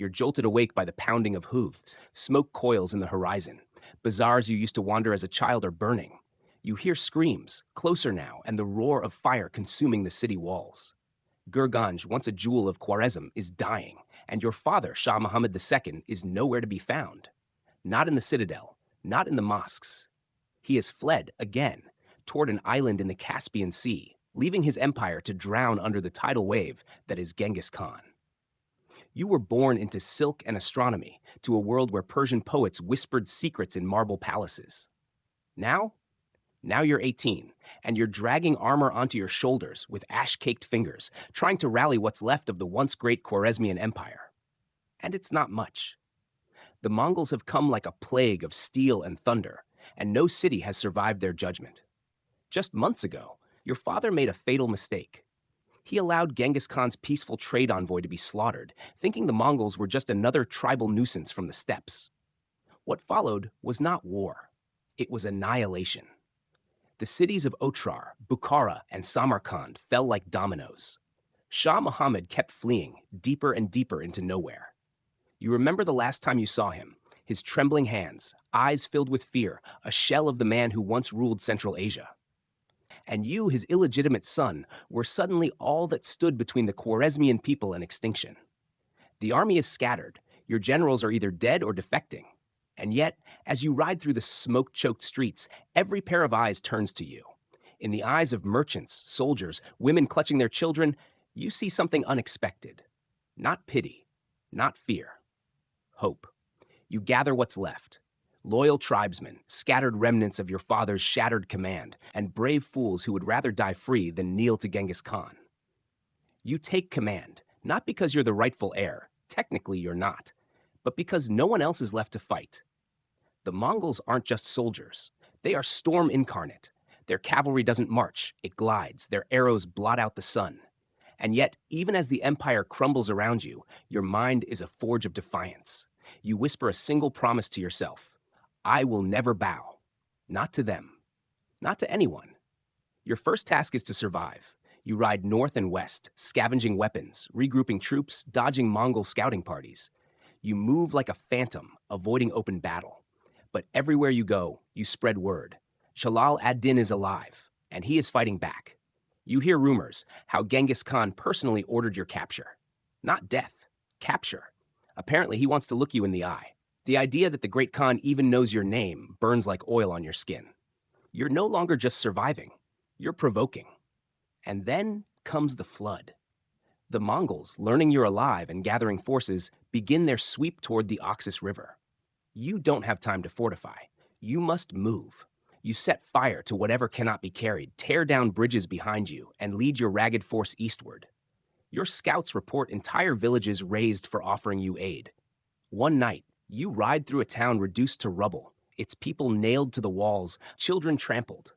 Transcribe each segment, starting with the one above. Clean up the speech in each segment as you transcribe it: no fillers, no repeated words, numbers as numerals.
You're jolted awake by the pounding of hooves, smoke coils in the horizon. Bazaars you used to wander as a child are burning. You hear screams, closer now, and the roar of fire consuming the city walls. Gurganj, once a jewel of Khwarezm, is dying, and your father, Shah Muhammad II, is nowhere to be found. Not in the citadel, not in the mosques. He has fled, again, toward an island in the Caspian Sea, leaving his empire to drown under the tidal wave that is Genghis Khan. You were born into silk and astronomy, to a world where Persian poets whispered secrets in marble palaces. Now you're 18, and you're dragging armor onto your shoulders with ash-caked fingers, trying to rally what's left of the once great Khwarezmian Empire. And it's not much. The Mongols have come like a plague of steel and thunder, and no city has survived their judgment. Just months ago, your father made a fatal mistake. He allowed Genghis Khan's peaceful trade envoy to be slaughtered, thinking the Mongols were just another tribal nuisance from the steppes. What followed was not war. It was annihilation. The cities of Otrar, Bukhara, and Samarkand fell like dominoes. Shah Muhammad kept fleeing, deeper and deeper into nowhere. You remember the last time you saw him, his trembling hands, eyes filled with fear, a shell of the man who once ruled Central Asia. And you, his illegitimate son, were suddenly all that stood between the Khwarezmian people and extinction. The army is scattered, your generals are either dead or defecting. And yet, as you ride through the smoke-choked streets, every pair of eyes turns to you. In the eyes of merchants, soldiers, women clutching their children, you see something unexpected. Not pity, not fear. Hope. You gather what's left. Loyal tribesmen, scattered remnants of your father's shattered command, and brave fools who would rather die free than kneel to Genghis Khan. You take command, not because you're the rightful heir, technically you're not, but because no one else is left to fight. The Mongols aren't just soldiers. They are storm incarnate. Their cavalry doesn't march, it glides. Their arrows blot out the sun. And yet, even as the empire crumbles around you, your mind is a forge of defiance. You whisper a single promise to yourself. I will never bow. Not to them. Not to anyone. Your first task is to survive. You ride north and west, scavenging weapons, regrouping troops, dodging Mongol scouting parties. You move like a phantom, avoiding open battle. But everywhere you go, you spread word. Jalal ad-Din is alive, and he is fighting back. You hear rumors how Genghis Khan personally ordered your capture. Not death, capture. Apparently, he wants to look you in the eye. The idea that the great Khan even knows your name burns like oil on your skin. You're no longer just surviving, you're provoking. And then comes the flood. The Mongols, learning you're alive and gathering forces, begin their sweep toward the Oxus River. You don't have time to fortify. You must move. You set fire to whatever cannot be carried, tear down bridges behind you, and lead your ragged force eastward. Your scouts report entire villages razed for offering you aid. One night, you ride through a town reduced to rubble, its people nailed to the walls, children trampled.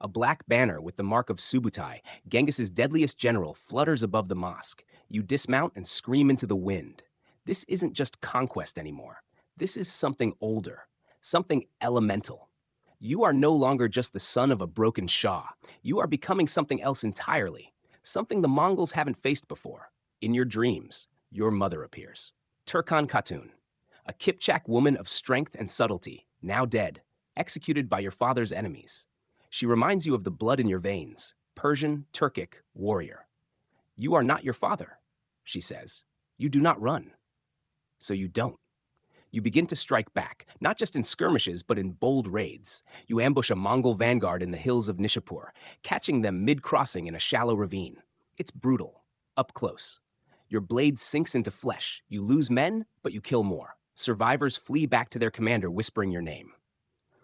A black banner with the mark of Subutai, Genghis's deadliest general, flutters above the mosque. You dismount and scream into the wind. This isn't just conquest anymore. This is something older, something elemental. You are no longer just the son of a broken Shah. You are becoming something else entirely, something the Mongols haven't faced before. In your dreams, your mother appears. Turkan Khatun, a Kipchak woman of strength and subtlety, now dead, executed by your father's enemies. She reminds you of the blood in your veins, Persian, Turkic, warrior. You are not your father, she says. You do not run. So you don't. You begin to strike back, not just in skirmishes, but in bold raids. You ambush a Mongol vanguard in the hills of Nishapur, catching them mid-crossing in a shallow ravine. It's brutal, up close. Your blade sinks into flesh. You lose men, but you kill more. Survivors flee back to their commander, whispering your name.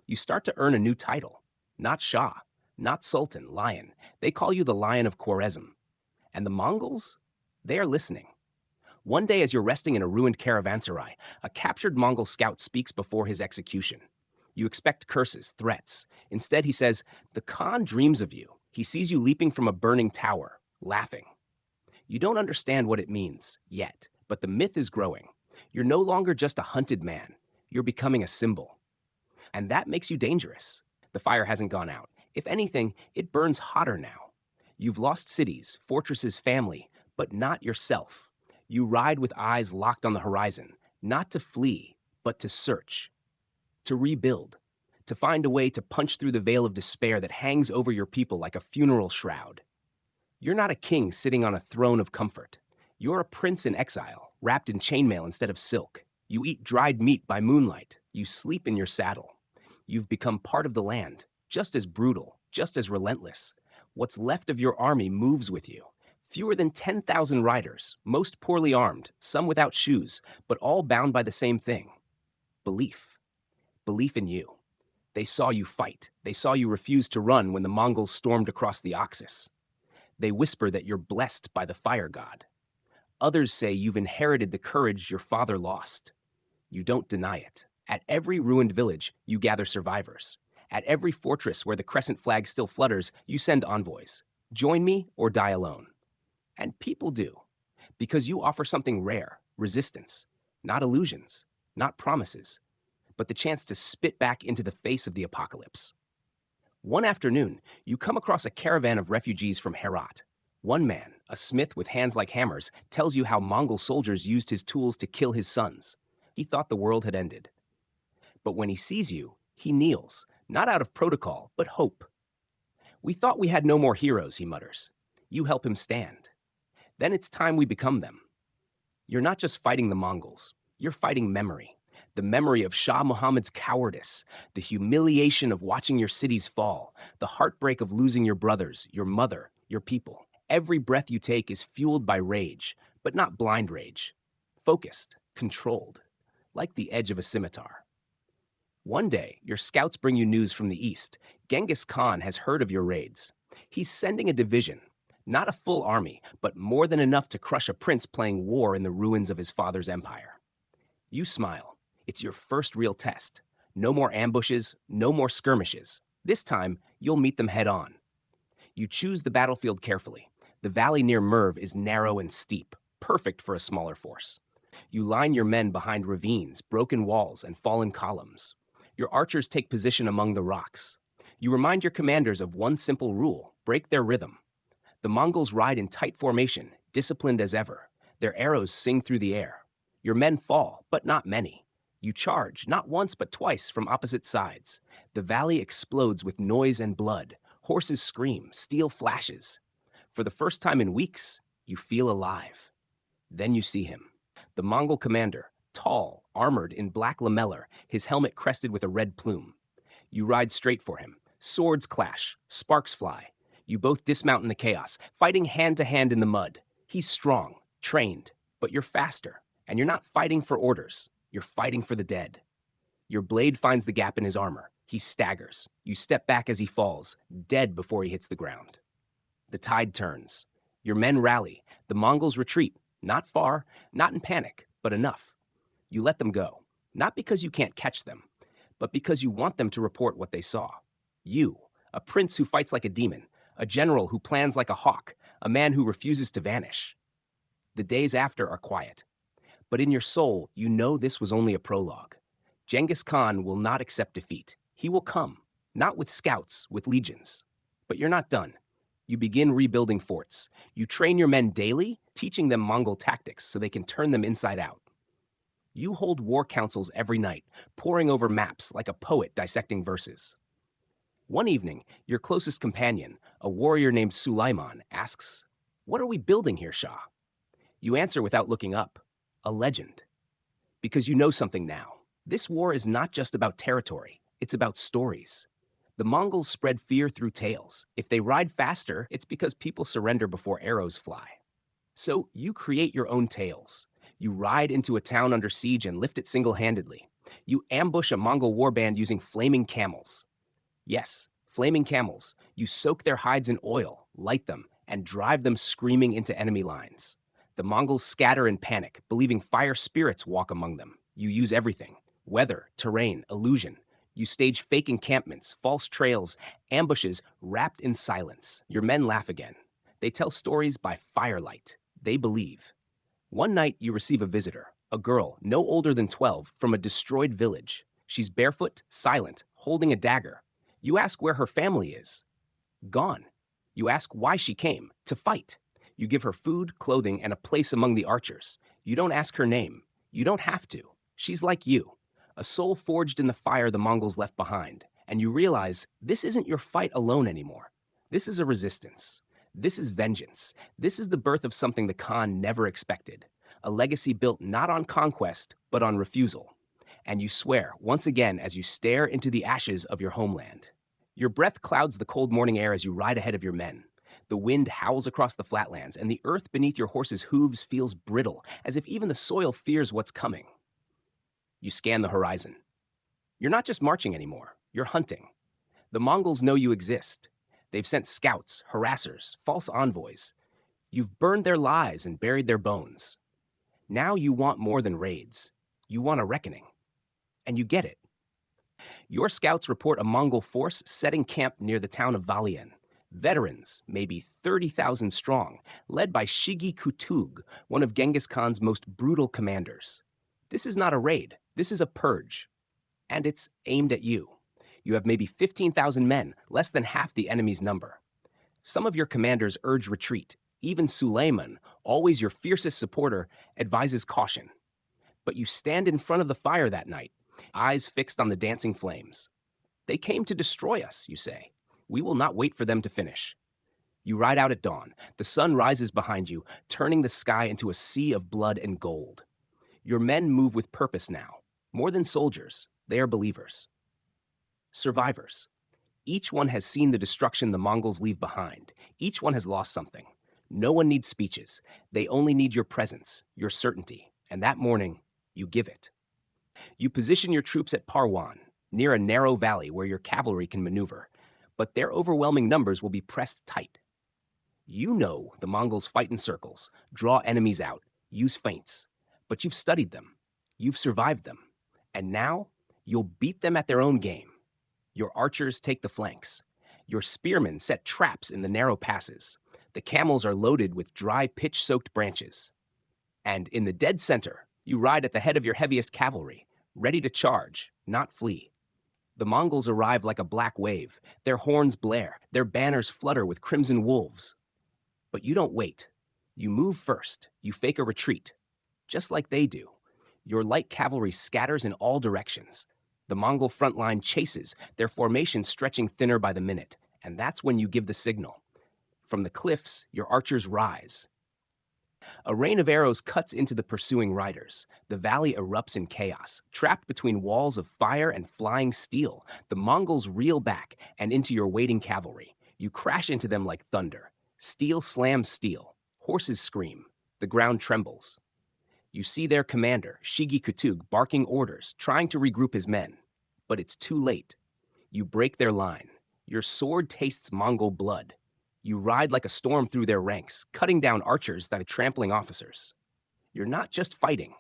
You start to earn a new title. Not Shah, not Sultan, Lion. They call you the Lion of Khwarezm. And the Mongols? They are listening. One day, as you're resting in a ruined caravanserai, a captured Mongol scout speaks before his execution. You expect curses, threats. Instead, he says, the Khan dreams of you. He sees you leaping from a burning tower, laughing. You don't understand what it means, yet, but the myth is growing. You're no longer just a hunted man. You're becoming a symbol. And that makes you dangerous. The fire hasn't gone out. If anything, it burns hotter now. You've lost cities, fortresses, family, but not yourself. You ride with eyes locked on the horizon, not to flee, but to search, to rebuild, to find a way to punch through the veil of despair that hangs over your people like a funeral shroud. You're not a king sitting on a throne of comfort. You're a prince in exile, wrapped in chainmail instead of silk. You eat dried meat by moonlight. You sleep in your saddle. You've become part of the land, just as brutal, just as relentless. What's left of your army moves with you. Fewer than 10,000 riders, most poorly armed, some without shoes, but all bound by the same thing: belief. Belief in you. They saw you fight. They saw you refuse to run when the Mongols stormed across the Oxus. They whisper that you're blessed by the fire god. Others say you've inherited the courage your father lost. You don't deny it. At every ruined village, you gather survivors. At every fortress where the crescent flag still flutters, you send envoys. Join me or die alone. And people do, because you offer something rare: resistance. Not illusions, not promises, but the chance to spit back into the face of the apocalypse. One afternoon, you come across a caravan of refugees from Herat. One man, a smith with hands like hammers, tells you how Mongol soldiers used his tools to kill his sons. He thought the world had ended. But when he sees you, he kneels, not out of protocol, but hope. "We thought we had no more heroes," he mutters. You help him stand. Then it's time we become them. You're not just fighting the Mongols. You're fighting memory. The memory of Shah Muhammad's cowardice, the humiliation of watching your cities fall, the heartbreak of losing your brothers, your mother, your people. Every breath you take is fueled by rage, but not blind rage. Focused, controlled, like the edge of a scimitar. One day, your scouts bring you news from the east. Genghis Khan has heard of your raids. He's sending a division. Not a full army, but more than enough to crush a prince playing war in the ruins of his father's empire. You smile. It's your first real test. No more ambushes, no more skirmishes. This time, you'll meet them head on. You choose the battlefield carefully. The valley near Merv is narrow and steep, perfect for a smaller force. You line your men behind ravines, broken walls, and fallen columns. Your archers take position among the rocks. You remind your commanders of one simple rule: break their rhythm. The Mongols ride in tight formation, disciplined as ever. Their arrows sing through the air. Your men fall, but not many. You charge, not once but twice, from opposite sides. The valley explodes with noise and blood. Horses scream, steel flashes. For the first time in weeks, you feel alive. Then you see him. The Mongol commander, tall, armored in black lamellar, his helmet crested with a red plume. You ride straight for him. Swords clash, sparks fly. You both dismount in the chaos, fighting hand to hand in the mud. He's strong, trained, but you're faster. And you're not fighting for orders. You're fighting for the dead. Your blade finds the gap in his armor. He staggers. You step back as he falls, dead before he hits the ground. The tide turns. Your men rally. The Mongols retreat. Not far, not in panic, but enough. You let them go. Not because you can't catch them, but because you want them to report what they saw. You, a prince who fights like a demon, a general who plans like a hawk, a man who refuses to vanish. The days after are quiet. But in your soul, you know this was only a prologue. Genghis Khan will not accept defeat. He will come, not with scouts, with legions. But you're not done. You begin rebuilding forts. You train your men daily, teaching them Mongol tactics so they can turn them inside out. You hold war councils every night, poring over maps like a poet dissecting verses. One evening, your closest companion, a warrior named Sulaiman, asks, "What are we building here, Shah?" You answer without looking up, "A legend." Because you know something now. This war is not just about territory, it's about stories. The Mongols spread fear through tales. If they ride faster, it's because people surrender before arrows fly. So you create your own tales. You ride into a town under siege and lift it single-handedly. You ambush a Mongol warband using flaming camels. Yes, flaming camels. You soak their hides in oil, light them, and drive them screaming into enemy lines. The Mongols scatter in panic, believing fire spirits walk among them. You use everything: weather, terrain, illusion. You stage fake encampments, false trails, ambushes wrapped in silence. Your men laugh again. They tell stories by firelight. They believe. One night you receive a visitor, a girl no older than 12, from a destroyed village. She's barefoot, silent, holding a dagger. You ask where her family is. Gone. You ask why she came. To fight. You give her food, clothing, and a place among the archers. You don't ask her name. You don't have to. She's like you, a soul forged in the fire the Mongols left behind. And you realize this isn't your fight alone anymore. This is a resistance. This is vengeance. This is the birth of something the Khan never expected. A legacy built not on conquest, but on refusal. And you swear, once again, as you stare into the ashes of your homeland. Your breath clouds the cold morning air as you ride ahead of your men. The wind howls across the flatlands, and the earth beneath your horse's hooves feels brittle, as if even the soil fears what's coming. You scan the horizon. You're not just marching anymore, you're hunting. The Mongols know you exist. They've sent scouts, harassers, false envoys. You've burned their lies and buried their bones. Now you want more than raids. You want a reckoning. And you get it. Your scouts report a Mongol force setting camp near the town of Valien. Veterans, maybe 30,000 strong, led by Shigi Kutug, one of Genghis Khan's most brutal commanders. This is not a raid. This is a purge. And it's aimed at you. You have maybe 15,000 men, less than half the enemy's number. Some of your commanders urge retreat. Even Suleiman, always your fiercest supporter, advises caution. But you stand in front of the fire that night, eyes fixed on the dancing flames. They came to destroy us, you say. We will not wait for them to finish. You ride out at dawn. The sun rises behind you, turning the sky into a sea of blood and gold. Your men move with purpose now. More than soldiers, they are believers. Survivors. Each one has seen the destruction the Mongols leave behind. Each one has lost something. No one needs speeches. They only need your presence, your certainty. And that morning, you give it. You position your troops at Parwan, near a narrow valley where your cavalry can maneuver. But their overwhelming numbers will be pressed tight. You know the Mongols fight in circles, draw enemies out, use feints. But you've studied them. You've survived them. And now, you'll beat them at their own game. Your archers take the flanks. Your spearmen set traps in the narrow passes. The camels are loaded with dry, pitch-soaked branches. And in the dead center, you ride at the head of your heaviest cavalry, ready to charge, not flee. The Mongols arrive like a black wave. Their horns blare. Their banners flutter with crimson wolves. But you don't wait. You move first. You fake a retreat. Just like they do. Your light cavalry scatters in all directions. The Mongol front line chases, their formation stretching thinner by the minute. And that's when you give the signal. From the cliffs, your archers rise. A rain of arrows cuts into the pursuing riders. The valley erupts in chaos. Trapped between walls of fire and flying steel, the Mongols reel back and into your waiting cavalry. You crash into them like thunder. Steel slams steel. Horses scream. The ground trembles. You see their commander, Shigi Kutug, barking orders, trying to regroup his men. But it's too late. You break their line. Your sword tastes Mongol blood. You ride like a storm through their ranks, cutting down archers like trampling officers. You're not just fighting.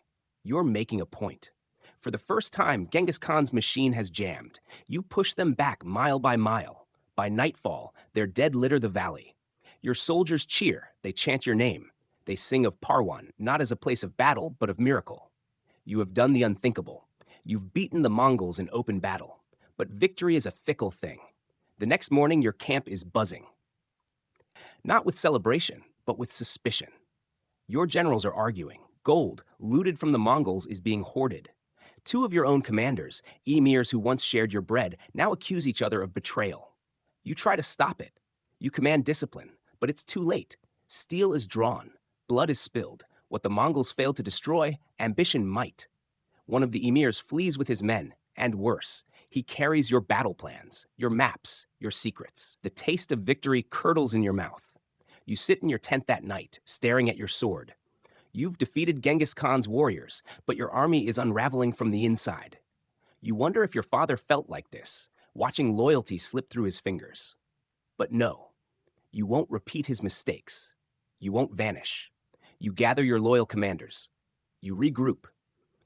You're making a point. For the first time, Genghis Khan's machine has jammed. You push them back mile by mile. By nightfall, their dead litter the valley. Your soldiers cheer. They chant your name. They sing of Parwan, not as a place of battle, but of miracle. You have done the unthinkable. You've beaten the Mongols in open battle. But victory is a fickle thing. The next morning, your camp is buzzing. Not with celebration, but with suspicion. Your generals are arguing. Gold, looted from the Mongols, is being hoarded. Two of your own commanders, emirs who once shared your bread, now accuse each other of betrayal. You try to stop it. You command discipline, but it's too late. Steel is drawn. Blood is spilled. What the Mongols failed to destroy, ambition might. One of the emirs flees with his men, and worse, he carries your battle plans, your maps, your secrets. The taste of victory curdles in your mouth. You sit in your tent that night, staring at your sword. You've defeated Genghis Khan's warriors, but your army is unraveling from the inside. You wonder if your father felt like this, watching loyalty slip through his fingers. But no, you won't repeat his mistakes. You won't vanish. You gather your loyal commanders. You regroup.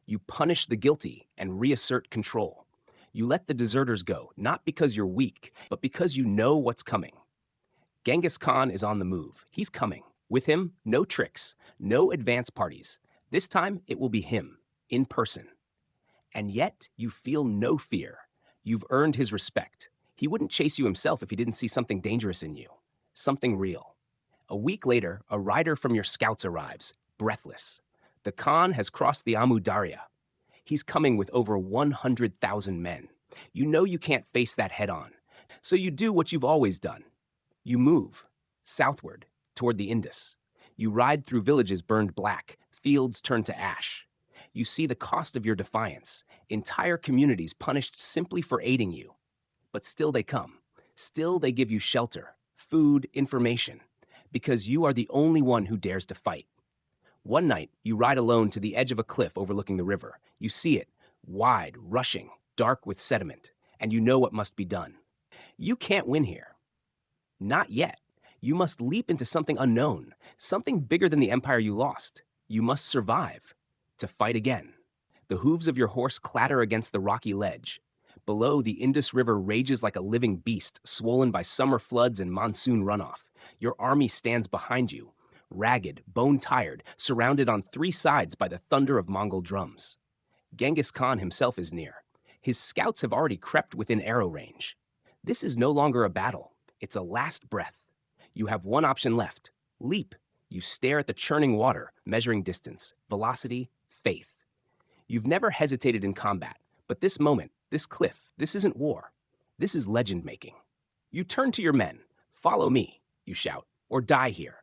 You punish the guilty and reassert control. You let the deserters go, not because you're weak, but because you know what's coming. Genghis Khan is on the move. He's coming. With him, no tricks, no advance parties. This time, it will be him, in person. And yet, you feel no fear. You've earned his respect. He wouldn't chase you himself if he didn't see something dangerous in you, something real. A week later, a rider from your scouts arrives, breathless. The Khan has crossed the Amu Darya. He's coming with over 100,000 men. You know you can't face that head on. So you do what you've always done. You move southward toward the Indus. You ride through villages burned black, fields turned to ash. You see the cost of your defiance, entire communities punished simply for aiding you. But still they come. Still they give you shelter, food, information, because you are the only one who dares to fight. One night, you ride alone to the edge of a cliff overlooking the river. You see it, wide, rushing, dark with sediment, and you know what must be done. You can't win here. Not yet. You must leap into something unknown, something bigger than the empire you lost. You must survive to fight again. The hooves of your horse clatter against the rocky ledge. Below, the Indus River rages like a living beast, swollen by summer floods and monsoon runoff. Your army stands behind you, ragged, bone-tired, surrounded on three sides by the thunder of Mongol drums. Genghis Khan himself is near. His scouts have already crept within arrow range. This is no longer a battle. It's a last breath. You have one option left. Leap. You stare at the churning water, measuring distance, velocity, faith. You've never hesitated in combat, but this moment, this cliff, this isn't war. This is legend making. You turn to your men. Follow me, you shout, or die here.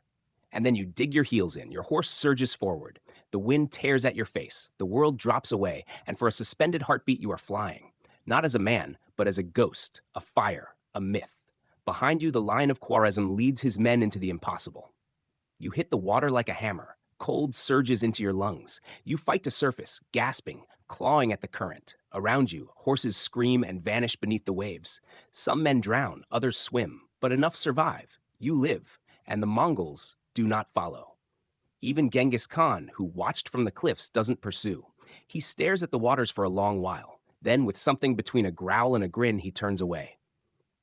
And then you dig your heels in. Your horse surges forward. The wind tears at your face. The world drops away, and for a suspended heartbeat, you are flying. Not as a man, but as a ghost, a fire, a myth. Behind you, the line of Khwarezm leads his men into the impossible. You hit the water like a hammer. Cold surges into your lungs. You fight to surface, gasping, clawing at the current. Around you, horses scream and vanish beneath the waves. Some men drown, others swim, but enough survive. You live, and the Mongols do not follow. Even Genghis Khan, who watched from the cliffs, doesn't pursue. He stares at the waters for a long while. Then, with something between a growl and a grin, he turns away.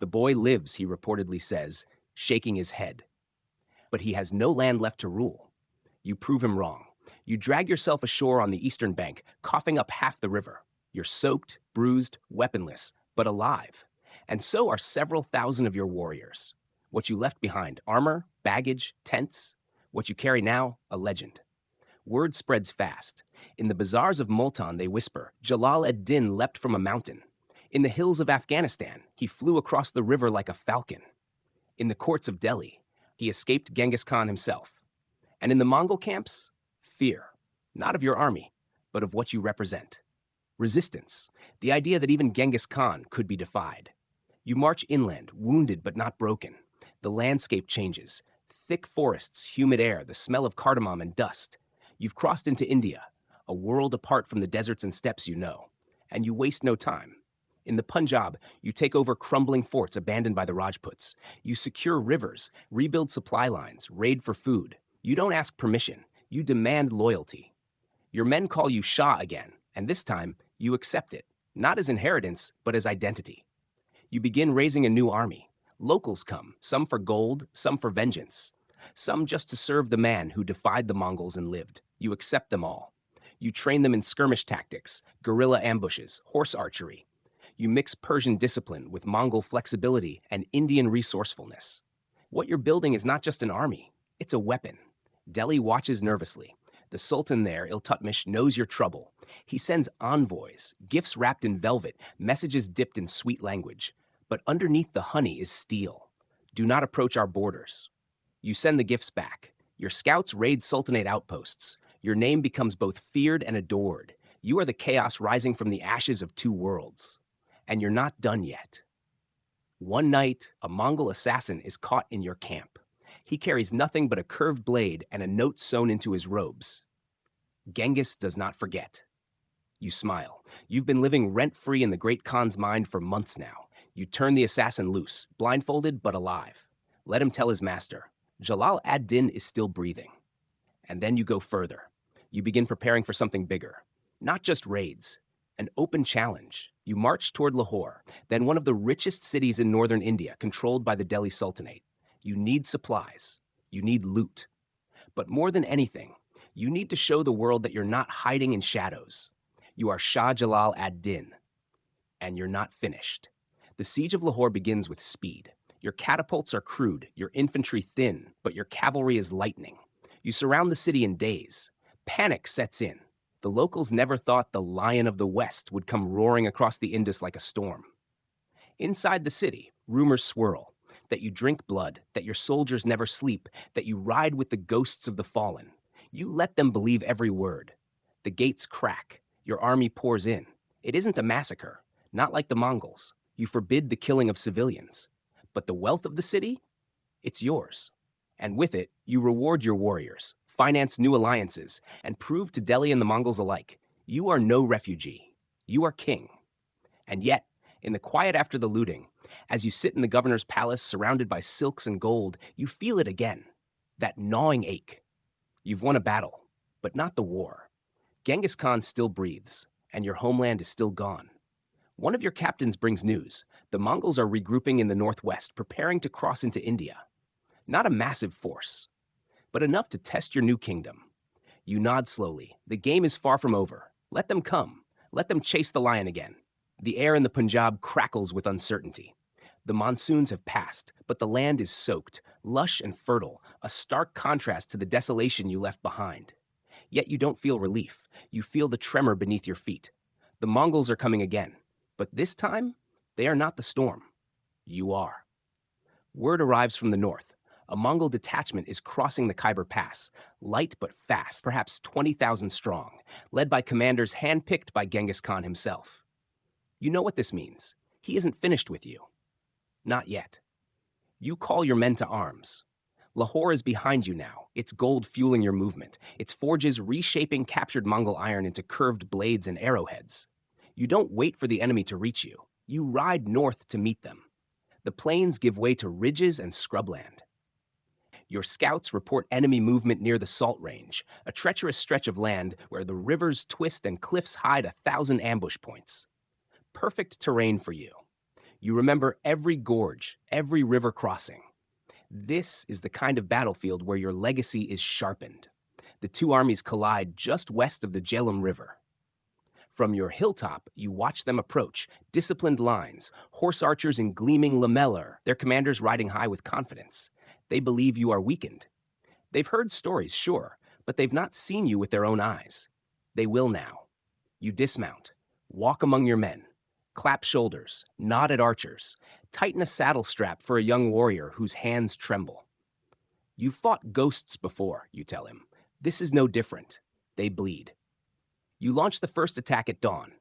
The boy lives, he reportedly says, shaking his head. But he has no land left to rule. You prove him wrong. You drag yourself ashore on the eastern bank, coughing up half the river. You're soaked, bruised, weaponless, but alive. And so are several thousand of your warriors. What you left behind, armor, baggage, tents. What you carry now, a legend. Word spreads fast. In the bazaars of Multan, they whisper, Jalal ad-Din leapt from a mountain. In the hills of Afghanistan, he flew across the river like a falcon. In the courts of Delhi, he escaped Genghis Khan himself. And in the Mongol camps, fear, not of your army, but of what you represent. Resistance, the idea that even Genghis Khan could be defied. You march inland, wounded but not broken. The landscape changes. Thick forests, humid air, the smell of cardamom and dust. You've crossed into India, a world apart from the deserts and steppes you know. And you waste no time. In the Punjab, you take over crumbling forts abandoned by the Rajputs. You secure rivers, rebuild supply lines, raid for food. You don't ask permission. You demand loyalty. Your men call you Shah again, and this time, you accept it, not as inheritance, but as identity. You begin raising a new army. Locals come, some for gold, some for vengeance. Some just to serve the man who defied the Mongols and lived. You accept them all. You train them in skirmish tactics, guerrilla ambushes, horse archery. You mix Persian discipline with Mongol flexibility and Indian resourcefulness. What you're building is not just an army, it's a weapon. Delhi watches nervously. The Sultan there, Iltutmish, knows your trouble. He sends envoys, gifts wrapped in velvet, messages dipped in sweet language. But underneath the honey is steel. Do not approach our borders. You send the gifts back. Your scouts raid Sultanate outposts. Your name becomes both feared and adored. You are the chaos rising from the ashes of two worlds. And you're not done yet. One night, a Mongol assassin is caught in your camp. He carries nothing but a curved blade and a note sewn into his robes. Genghis does not forget. You smile. You've been living rent-free in the Great Khan's mind for months now. You turn the assassin loose, blindfolded but alive. Let him tell his master. Jalal ad-Din is still breathing. And then you go further. You begin preparing for something bigger. Not just raids. An open challenge. You march toward Lahore, then one of the richest cities in northern India, controlled by the Delhi Sultanate. You need supplies. You need loot. But more than anything, you need to show the world that you're not hiding in shadows. You are Shah Jalal ad-Din. And you're not finished. The siege of Lahore begins with speed. Your catapults are crude, your infantry thin, but your cavalry is lightning. You surround the city in days. Panic sets in. The locals never thought the Lion of the West would come roaring across the Indus like a storm. Inside the city, rumors swirl that you drink blood, that your soldiers never sleep, that you ride with the ghosts of the fallen. You let them believe every word. The gates crack. Your army pours in. It isn't a massacre, not like the Mongols. You forbid the killing of civilians. But the wealth of the city? It's yours. And with it, you reward your warriors, finance new alliances, and prove to Delhi and the Mongols alike, you are no refugee. You are king. And yet, in the quiet after the looting, as you sit in the governor's palace surrounded by silks and gold, you feel it again. That gnawing ache. You've won a battle, but not the war. Genghis Khan still breathes, and your homeland is still gone. One of your captains brings news. The Mongols are regrouping in the northwest, preparing to cross into India. Not a massive force, but enough to test your new kingdom. You nod slowly. The game is far from over. Let them come. Let them chase the lion again. The air in the Punjab crackles with uncertainty. The monsoons have passed, but the land is soaked, lush and fertile, a stark contrast to the desolation you left behind. Yet you don't feel relief. You feel the tremor beneath your feet. The Mongols are coming again, but this time, they are not the storm. You are. Word arrives from the north. A Mongol detachment is crossing the Khyber Pass, light but fast, perhaps 20,000 strong, led by commanders handpicked by Genghis Khan himself. You know what this means. He isn't finished with you. Not yet. You call your men to arms. Lahore is behind you now, its gold fueling your movement, its forges reshaping captured Mongol iron into curved blades and arrowheads. You don't wait for the enemy to reach you. You ride north to meet them. The plains give way to ridges and scrubland. Your scouts report enemy movement near the Salt Range, a treacherous stretch of land where the rivers twist and cliffs hide 1,000 ambush points. Perfect terrain for you. You remember every gorge, every river crossing. This is the kind of battlefield where your legacy is sharpened. The two armies collide just west of the Jalal River. From your hilltop, you watch them approach, disciplined lines, horse archers in gleaming lamellar, their commanders riding high with confidence. They believe you are weakened. They've heard stories, sure, but they've not seen you with their own eyes. They will now. You dismount, walk among your men, clap shoulders, nod at archers, tighten a saddle strap for a young warrior whose hands tremble. You've fought ghosts before, you tell him. This is no different. They bleed. You launch the first attack at dawn.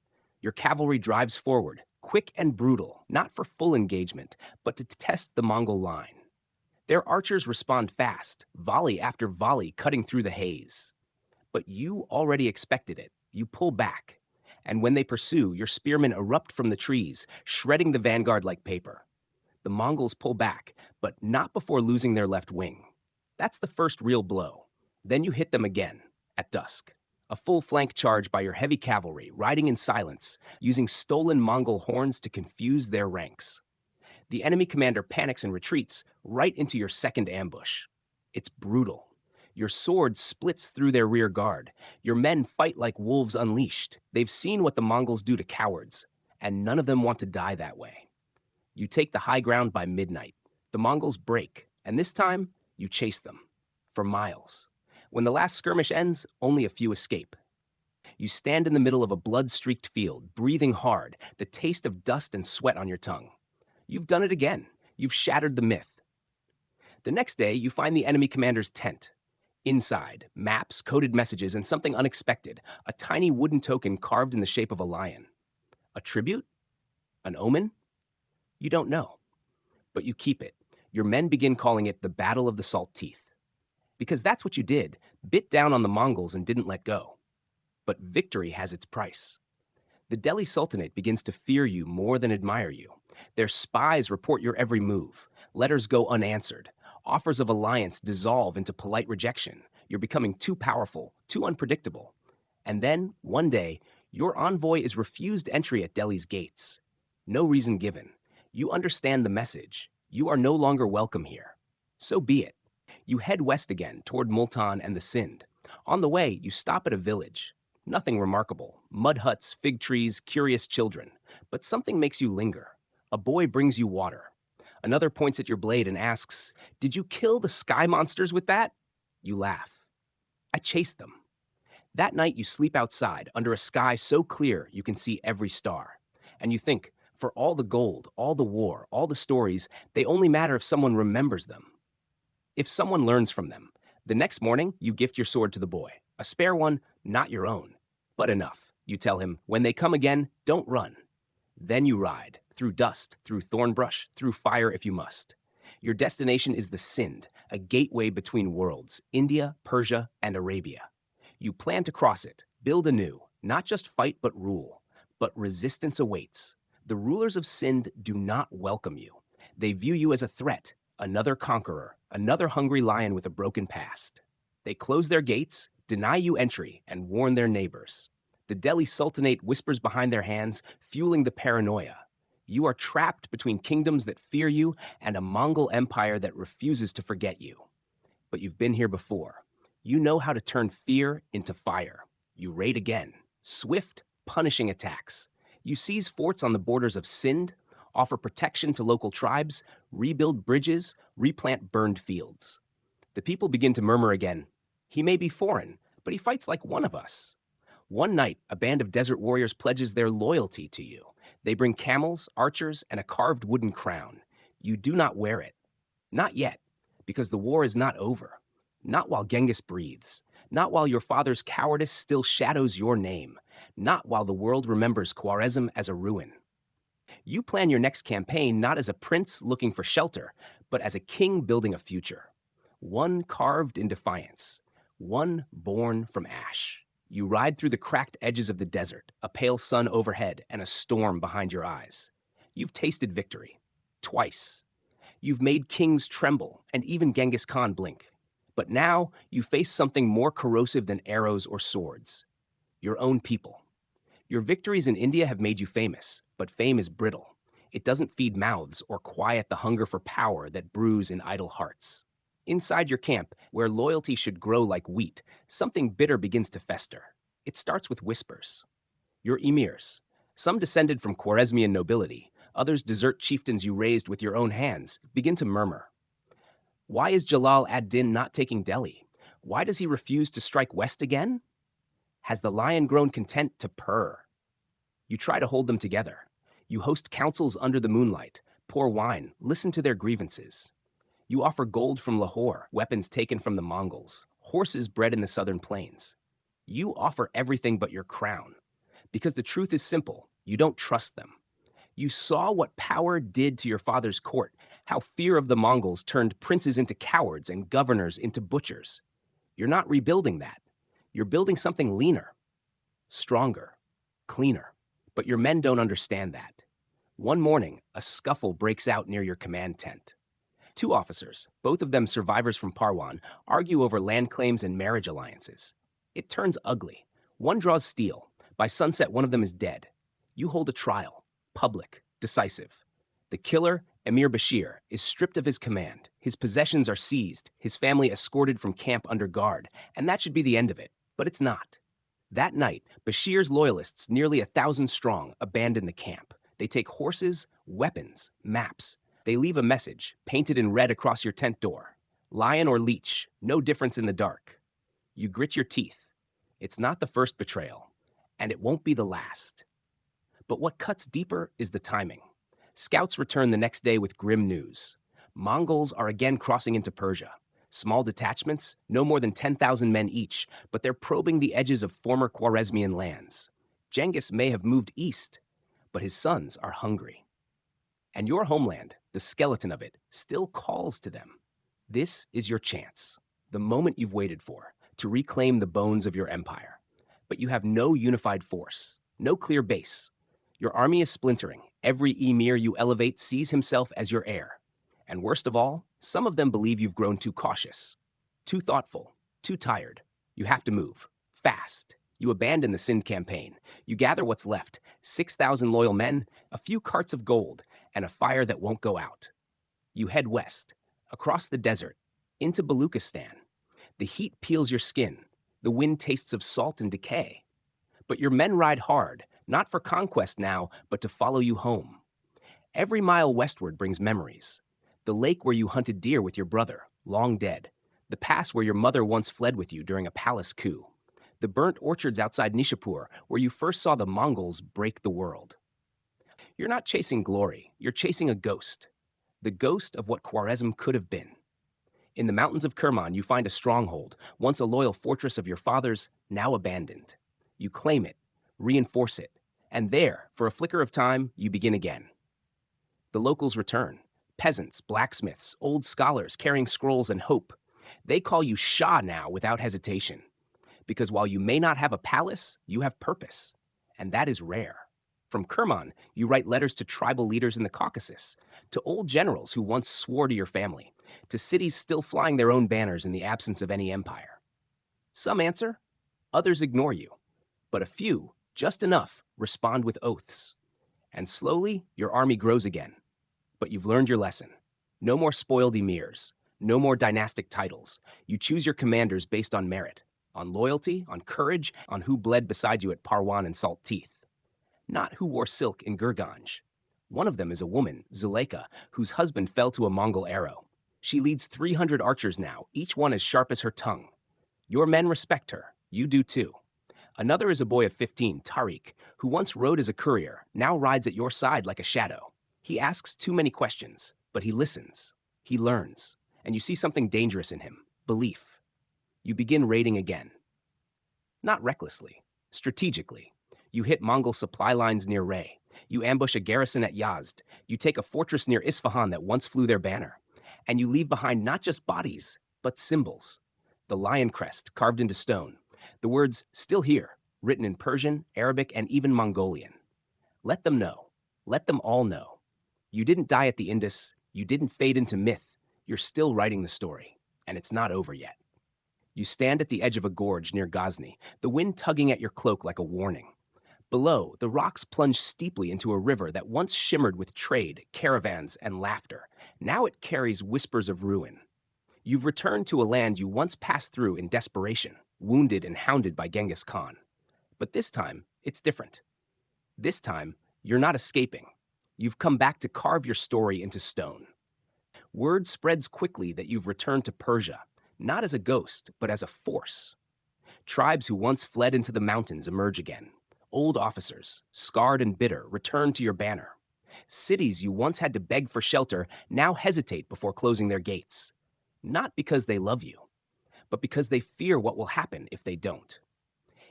Your cavalry drives forward, quick and brutal, not for full engagement, but to test the Mongol line. Their archers respond fast, volley after volley cutting through the haze. But you already expected it. You pull back. And when they pursue, your spearmen erupt from the trees, shredding the vanguard like paper. The Mongols pull back, but not before losing their left wing. That's the first real blow. Then you hit them again, at dusk. A full flank charge by your heavy cavalry, riding in silence, using stolen Mongol horns to confuse their ranks. The enemy commander panics and retreats right into your second ambush. It's brutal. Your sword splits through their rear guard. Your men fight like wolves unleashed. They've seen what the Mongols do to cowards, and none of them want to die that way. You take the high ground by midnight. The Mongols break, and this time, you chase them. For miles. When the last skirmish ends, only a few escape. You stand in the middle of a blood-streaked field, breathing hard, the taste of dust and sweat on your tongue. You've done it again. You've shattered the myth. The next day, you find the enemy commander's tent. Inside, maps, coded messages, and something unexpected, a tiny wooden token carved in the shape of a lion. A tribute? An omen? You don't know. But you keep it. Your men begin calling it the Battle of the Salt Teeth. Because that's what you did, bit down on the Mongols and didn't let go. But victory has its price. The Delhi Sultanate begins to fear you more than admire you. Their spies report your every move. Letters go unanswered. Offers of alliance dissolve into polite rejection. You're becoming too powerful, too unpredictable. And then, one day, your envoy is refused entry at Delhi's gates. No reason given. You understand the message. You are no longer welcome here. So be it. You head west again, toward Multan and the Sindh. On the way, you stop at a village. Nothing remarkable. Mud huts, fig trees, curious children. But something makes you linger. A boy brings you water. Another points at your blade and asks, "Did you kill the sky monsters with that?" You laugh. "I chased them." That night you sleep outside under a sky so clear you can see every star. And you think, for all the gold, all the war, all the stories, they only matter if someone remembers them. If someone learns from them, the next morning you gift your sword to the boy. A spare one, not your own. But enough. You tell him, when they come again, don't run. Then you ride, through dust, through thornbrush, through fire if you must. Your destination is the Sind, a gateway between worlds, India, Persia, and Arabia. You plan to cross it, build anew, not just fight but rule. But resistance awaits. The rulers of Sind do not welcome you. They view you as a threat, another conqueror, another hungry lion with a broken past. They close their gates, deny you entry, and warn their neighbors. The Delhi Sultanate whispers behind their hands, fueling the paranoia. You are trapped between kingdoms that fear you and a Mongol Empire that refuses to forget you. But you've been here before. You know how to turn fear into fire. You raid again. Swift, punishing attacks. You seize forts on the borders of Sind, offer protection to local tribes, rebuild bridges, replant burned fields. The people begin to murmur again. He may be foreign, but he fights like one of us. One night, a band of desert warriors pledges their loyalty to you. They bring camels, archers, and a carved wooden crown. You do not wear it. Not yet, because the war is not over. Not while Genghis breathes. Not while your father's cowardice still shadows your name. Not while the world remembers Khwarezm as a ruin. You plan your next campaign not as a prince looking for shelter, but as a king building a future. One carved in defiance. One born from ash. You ride through the cracked edges of the desert, a pale sun overhead and a storm behind your eyes. You've tasted victory. Twice. You've made kings tremble and even Genghis Khan blink. But now you face something more corrosive than arrows or swords. Your own people. Your victories in India have made you famous, but fame is brittle. It doesn't feed mouths or quiet the hunger for power that brews in idle hearts. Inside your camp, where loyalty should grow like wheat, something bitter begins to fester. It starts with whispers. Your emirs, some descended from Khwarezmian nobility, others desert chieftains you raised with your own hands, begin to murmur. Why is Jalal ad-Din not taking Delhi? Why does he refuse to strike west again? Has the lion grown content to purr? You try to hold them together. You host councils under the moonlight, pour wine, listen to their grievances. You offer gold from Lahore, weapons taken from the Mongols, horses bred in the southern plains. You offer everything but your crown. Because the truth is simple, you don't trust them. You saw what power did to your father's court, how fear of the Mongols turned princes into cowards and governors into butchers. You're not rebuilding that. You're building something leaner, stronger, cleaner. But your men don't understand that. One morning, a scuffle breaks out near your command tent. Two officers, both of them survivors from Parwan, argue over land claims and marriage alliances. It turns ugly. One draws steel. By sunset, one of them is dead. You hold a trial, public, decisive. The killer, Emir Bashir, is stripped of his command. His possessions are seized, his family escorted from camp under guard, and that should be the end of it. But it's not. That night, Bashir's loyalists, nearly 1,000 strong, abandon the camp. They take horses, weapons, maps. They leave a message, painted in red across your tent door. Lion or leech, no difference in the dark. You grit your teeth. It's not the first betrayal, and it won't be the last. But what cuts deeper is the timing. Scouts return the next day with grim news. Mongols are again crossing into Persia. Small detachments, no more than 10,000 men each, but they're probing the edges of former Khwarezmian lands. Genghis may have moved east, but his sons are hungry. And your homeland, the skeleton of it, still calls to them. This is your chance, the moment you've waited for, to reclaim the bones of your empire. But you have no unified force, no clear base. Your army is splintering. Every emir you elevate sees himself as your heir. And worst of all, some of them believe you've grown too cautious, too thoughtful, too tired. You have to move, fast. You abandon the Sind campaign. You gather what's left, 6,000 loyal men, a few carts of gold, and a fire that won't go out. You head west, across the desert, into Baluchistan. The heat peels your skin. The wind tastes of salt and decay. But your men ride hard, not for conquest now, but to follow you home. Every mile westward brings memories. The lake where you hunted deer with your brother, long dead. The pass where your mother once fled with you during a palace coup. The burnt orchards outside Nishapur where you first saw the Mongols break the world. You're not chasing glory, you're chasing a ghost. The ghost of what Khwarezm could have been. In the mountains of Kerman, you find a stronghold, once a loyal fortress of your fathers, now abandoned. You claim it, reinforce it, and there, for a flicker of time, you begin again. The locals return. Peasants, blacksmiths, old scholars carrying scrolls and hope. They call you Shah now without hesitation. Because while you may not have a palace, you have purpose. And that is rare. From Kerman, you write letters to tribal leaders in the Caucasus, to old generals who once swore to your family, to cities still flying their own banners in the absence of any empire. Some answer, others ignore you. But a few, just enough, respond with oaths. And slowly, your army grows again. But you've learned your lesson. No more spoiled emirs. No more dynastic titles. You choose your commanders based on merit, on loyalty, on courage, on who bled beside you at Parwan and Salt Teeth. Not who wore silk in Gurganj. One of them is a woman, Zuleika, whose husband fell to a Mongol arrow. She leads 300 archers now, each one as sharp as her tongue. Your men respect her. You do too. Another is a boy of 15, Tariq, who once rode as a courier, now rides at your side like a shadow. He asks too many questions, but he listens. He learns. And you see something dangerous in him, belief. You begin raiding again. Not recklessly, strategically. You hit Mongol supply lines near Ray. You ambush a garrison at Yazd. You take a fortress near Isfahan that once flew their banner. And you leave behind not just bodies, but symbols. The lion crest carved into stone. The words "still here," written in Persian, Arabic, and even Mongolian. Let them know. Let them all know. You didn't die at the Indus. You didn't fade into myth. You're still writing the story. And it's not over yet. You stand at the edge of a gorge near Ghazni, the wind tugging at your cloak like a warning. Below, the rocks plunge steeply into a river that once shimmered with trade, caravans, and laughter. Now it carries whispers of ruin. You've returned to a land you once passed through in desperation, wounded and hounded by Genghis Khan. But this time, it's different. This time, you're not escaping. You've come back to carve your story into stone. Word spreads quickly that you've returned to Persia, not as a ghost, but as a force. Tribes who once fled into the mountains emerge again. Old officers, scarred and bitter, return to your banner. Cities you once had to beg for shelter now hesitate before closing their gates. Not because they love you, but because they fear what will happen if they don't.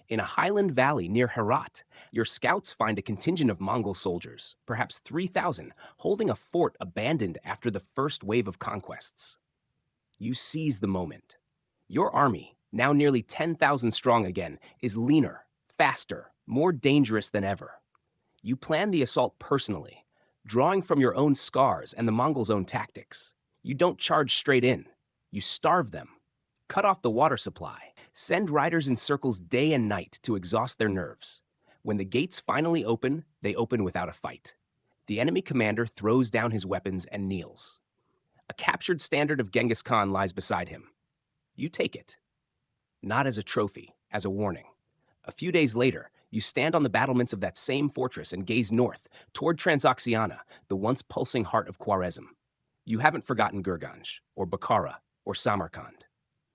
In a highland valley near Herat, your scouts find a contingent of Mongol soldiers, perhaps 3,000, holding a fort abandoned after the first wave of conquests. You seize the moment. Your army, now nearly 10,000 strong again, is leaner, faster, more dangerous than ever. You plan the assault personally, drawing from your own scars and the Mongols' own tactics. You don't charge straight in. You starve them. Cut off the water supply. Send riders in circles day and night to exhaust their nerves. When the gates finally open, they open without a fight. The enemy commander throws down his weapons and kneels. A captured standard of Genghis Khan lies beside him. You take it. Not as a trophy, as a warning. A few days later, you stand on the battlements of that same fortress and gaze north, toward Transoxiana, the once pulsing heart of Khwarezm. You haven't forgotten Gurganj, or Bukhara, or Samarkand.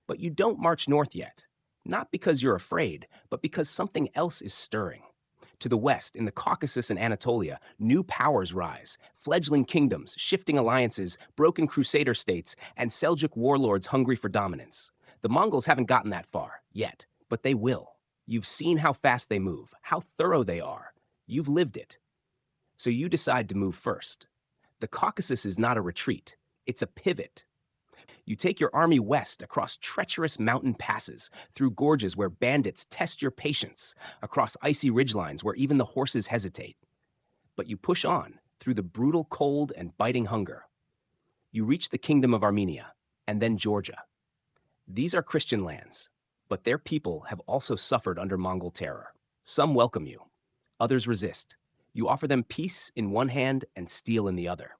But you don't march north yet, not because you're afraid, but because something else is stirring. To the west, in the Caucasus and Anatolia, new powers rise, fledgling kingdoms, shifting alliances, broken crusader states, and Seljuk warlords hungry for dominance. The Mongols haven't gotten that far, yet, but they will. You've seen how fast they move, how thorough they are. You've lived it. So you decide to move first. The Caucasus is not a retreat, it's a pivot. You take your army west across treacherous mountain passes, through gorges where bandits test your patience, across icy ridgelines where even the horses hesitate. But you push on through the brutal cold and biting hunger. You reach the kingdom of Armenia, and then Georgia. These are Christian lands, but their people have also suffered under Mongol terror. Some welcome you, others resist. You offer them peace in one hand and steel in the other.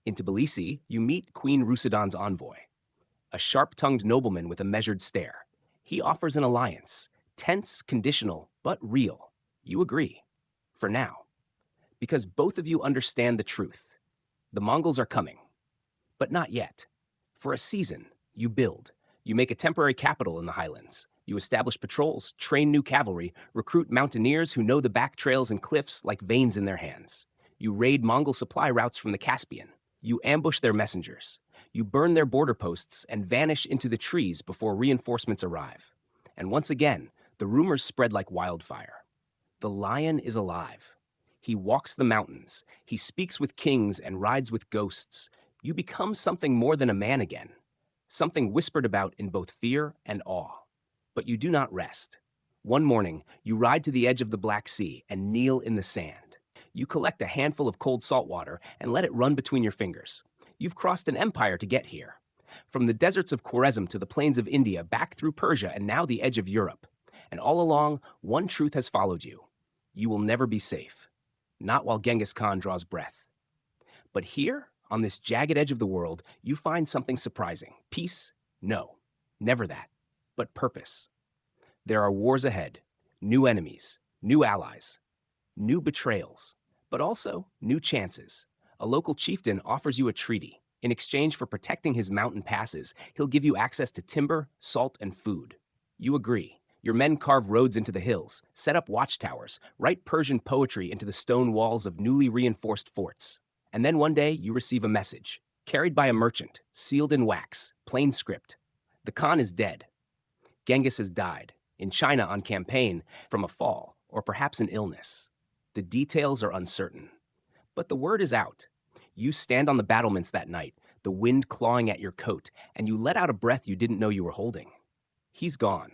In Tbilisi, you meet Queen Rusudan's envoy, a sharp-tongued nobleman with a measured stare. He offers an alliance, tense, conditional, but real. You agree, for now, because both of you understand the truth. The Mongols are coming. But not yet. For a season, you build. You make a temporary capital in the highlands. You establish patrols, train new cavalry, recruit mountaineers who know the back trails and cliffs like veins in their hands. You raid Mongol supply routes from the Caspian. You ambush their messengers. You burn their border posts and vanish into the trees before reinforcements arrive. And once again, the rumors spread like wildfire. The lion is alive. He walks the mountains. He speaks with kings and rides with ghosts. You become something more than a man again, something whispered about in both fear and awe. But you do not rest. One morning, you ride to the edge of the Black Sea and kneel in the sand. You collect a handful of cold salt water and let it run between your fingers. You've crossed an empire to get here. From the deserts of Khwarezm to the plains of India, back through Persia and now the edge of Europe. And all along, one truth has followed you. You will never be safe. Not while Genghis Khan draws breath. But here, on this jagged edge of the world, you find something surprising. Peace? No, never that. But purpose. There are wars ahead, new enemies, new allies, new betrayals, but also new chances. A local chieftain offers you a treaty. In exchange for protecting his mountain passes, he'll give you access to timber, salt, and food. You agree. Your men carve roads into the hills, set up watchtowers, write Persian poetry into the stone walls of newly reinforced forts. And then one day you receive a message, carried by a merchant, sealed in wax, plain script. The Khan is dead. Genghis has died, in China on campaign, from a fall, or perhaps an illness. The details are uncertain. But the word is out. You stand on the battlements that night, the wind clawing at your coat, and you let out a breath you didn't know you were holding. He's gone.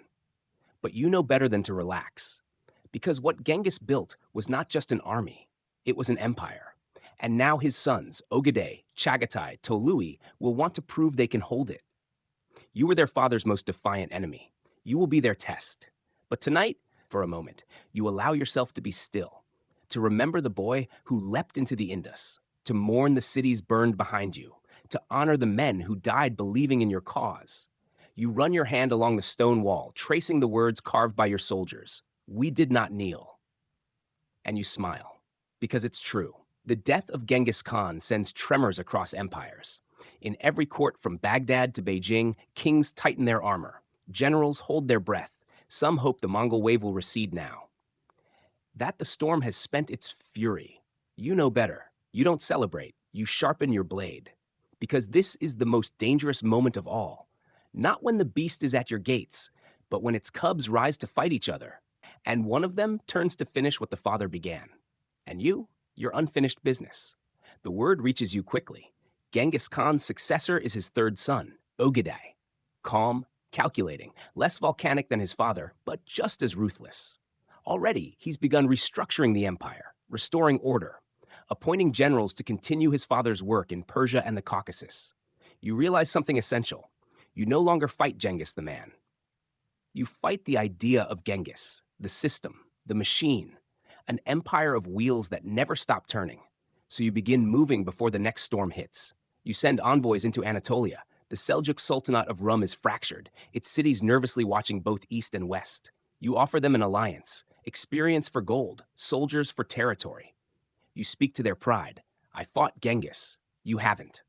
But you know better than to relax. Because what Genghis built was not just an army, it was an empire. And now his sons, Ogedei, Chagatai, Tolui, will want to prove they can hold it. You were their father's most defiant enemy. You will be their test. But tonight, for a moment, you allow yourself to be still, to remember the boy who leapt into the Indus, to mourn the cities burned behind you, to honor the men who died believing in your cause. You run your hand along the stone wall, tracing the words carved by your soldiers. We did not kneel. And you smile, because it's true. The death of Genghis Khan sends tremors across empires. In every court from Baghdad to Beijing, kings tighten their armor. Generals hold their breath. Some hope the Mongol wave will recede now. That the storm has spent its fury. You know better. You don't celebrate. You sharpen your blade. Because this is the most dangerous moment of all. Not when the beast is at your gates, but when its cubs rise to fight each other. And one of them turns to finish what the father began. And you're unfinished business. The word reaches you quickly. Genghis Khan's successor is his third son, Ogedei. Calm, calculating, less volcanic than his father, but just as ruthless. Already, he's begun restructuring the empire, restoring order, appointing generals to continue his father's work in Persia and the Caucasus. You realize something essential. You no longer fight Genghis the man. You fight the idea of Genghis, the system, the machine, an empire of wheels that never stop turning. So you begin moving before the next storm hits. You send envoys into Anatolia. The Seljuk Sultanate of Rum is fractured, its cities nervously watching both east and west. You offer them an alliance, experience for gold, soldiers for territory. You speak to their pride. I fought Genghis. You haven't.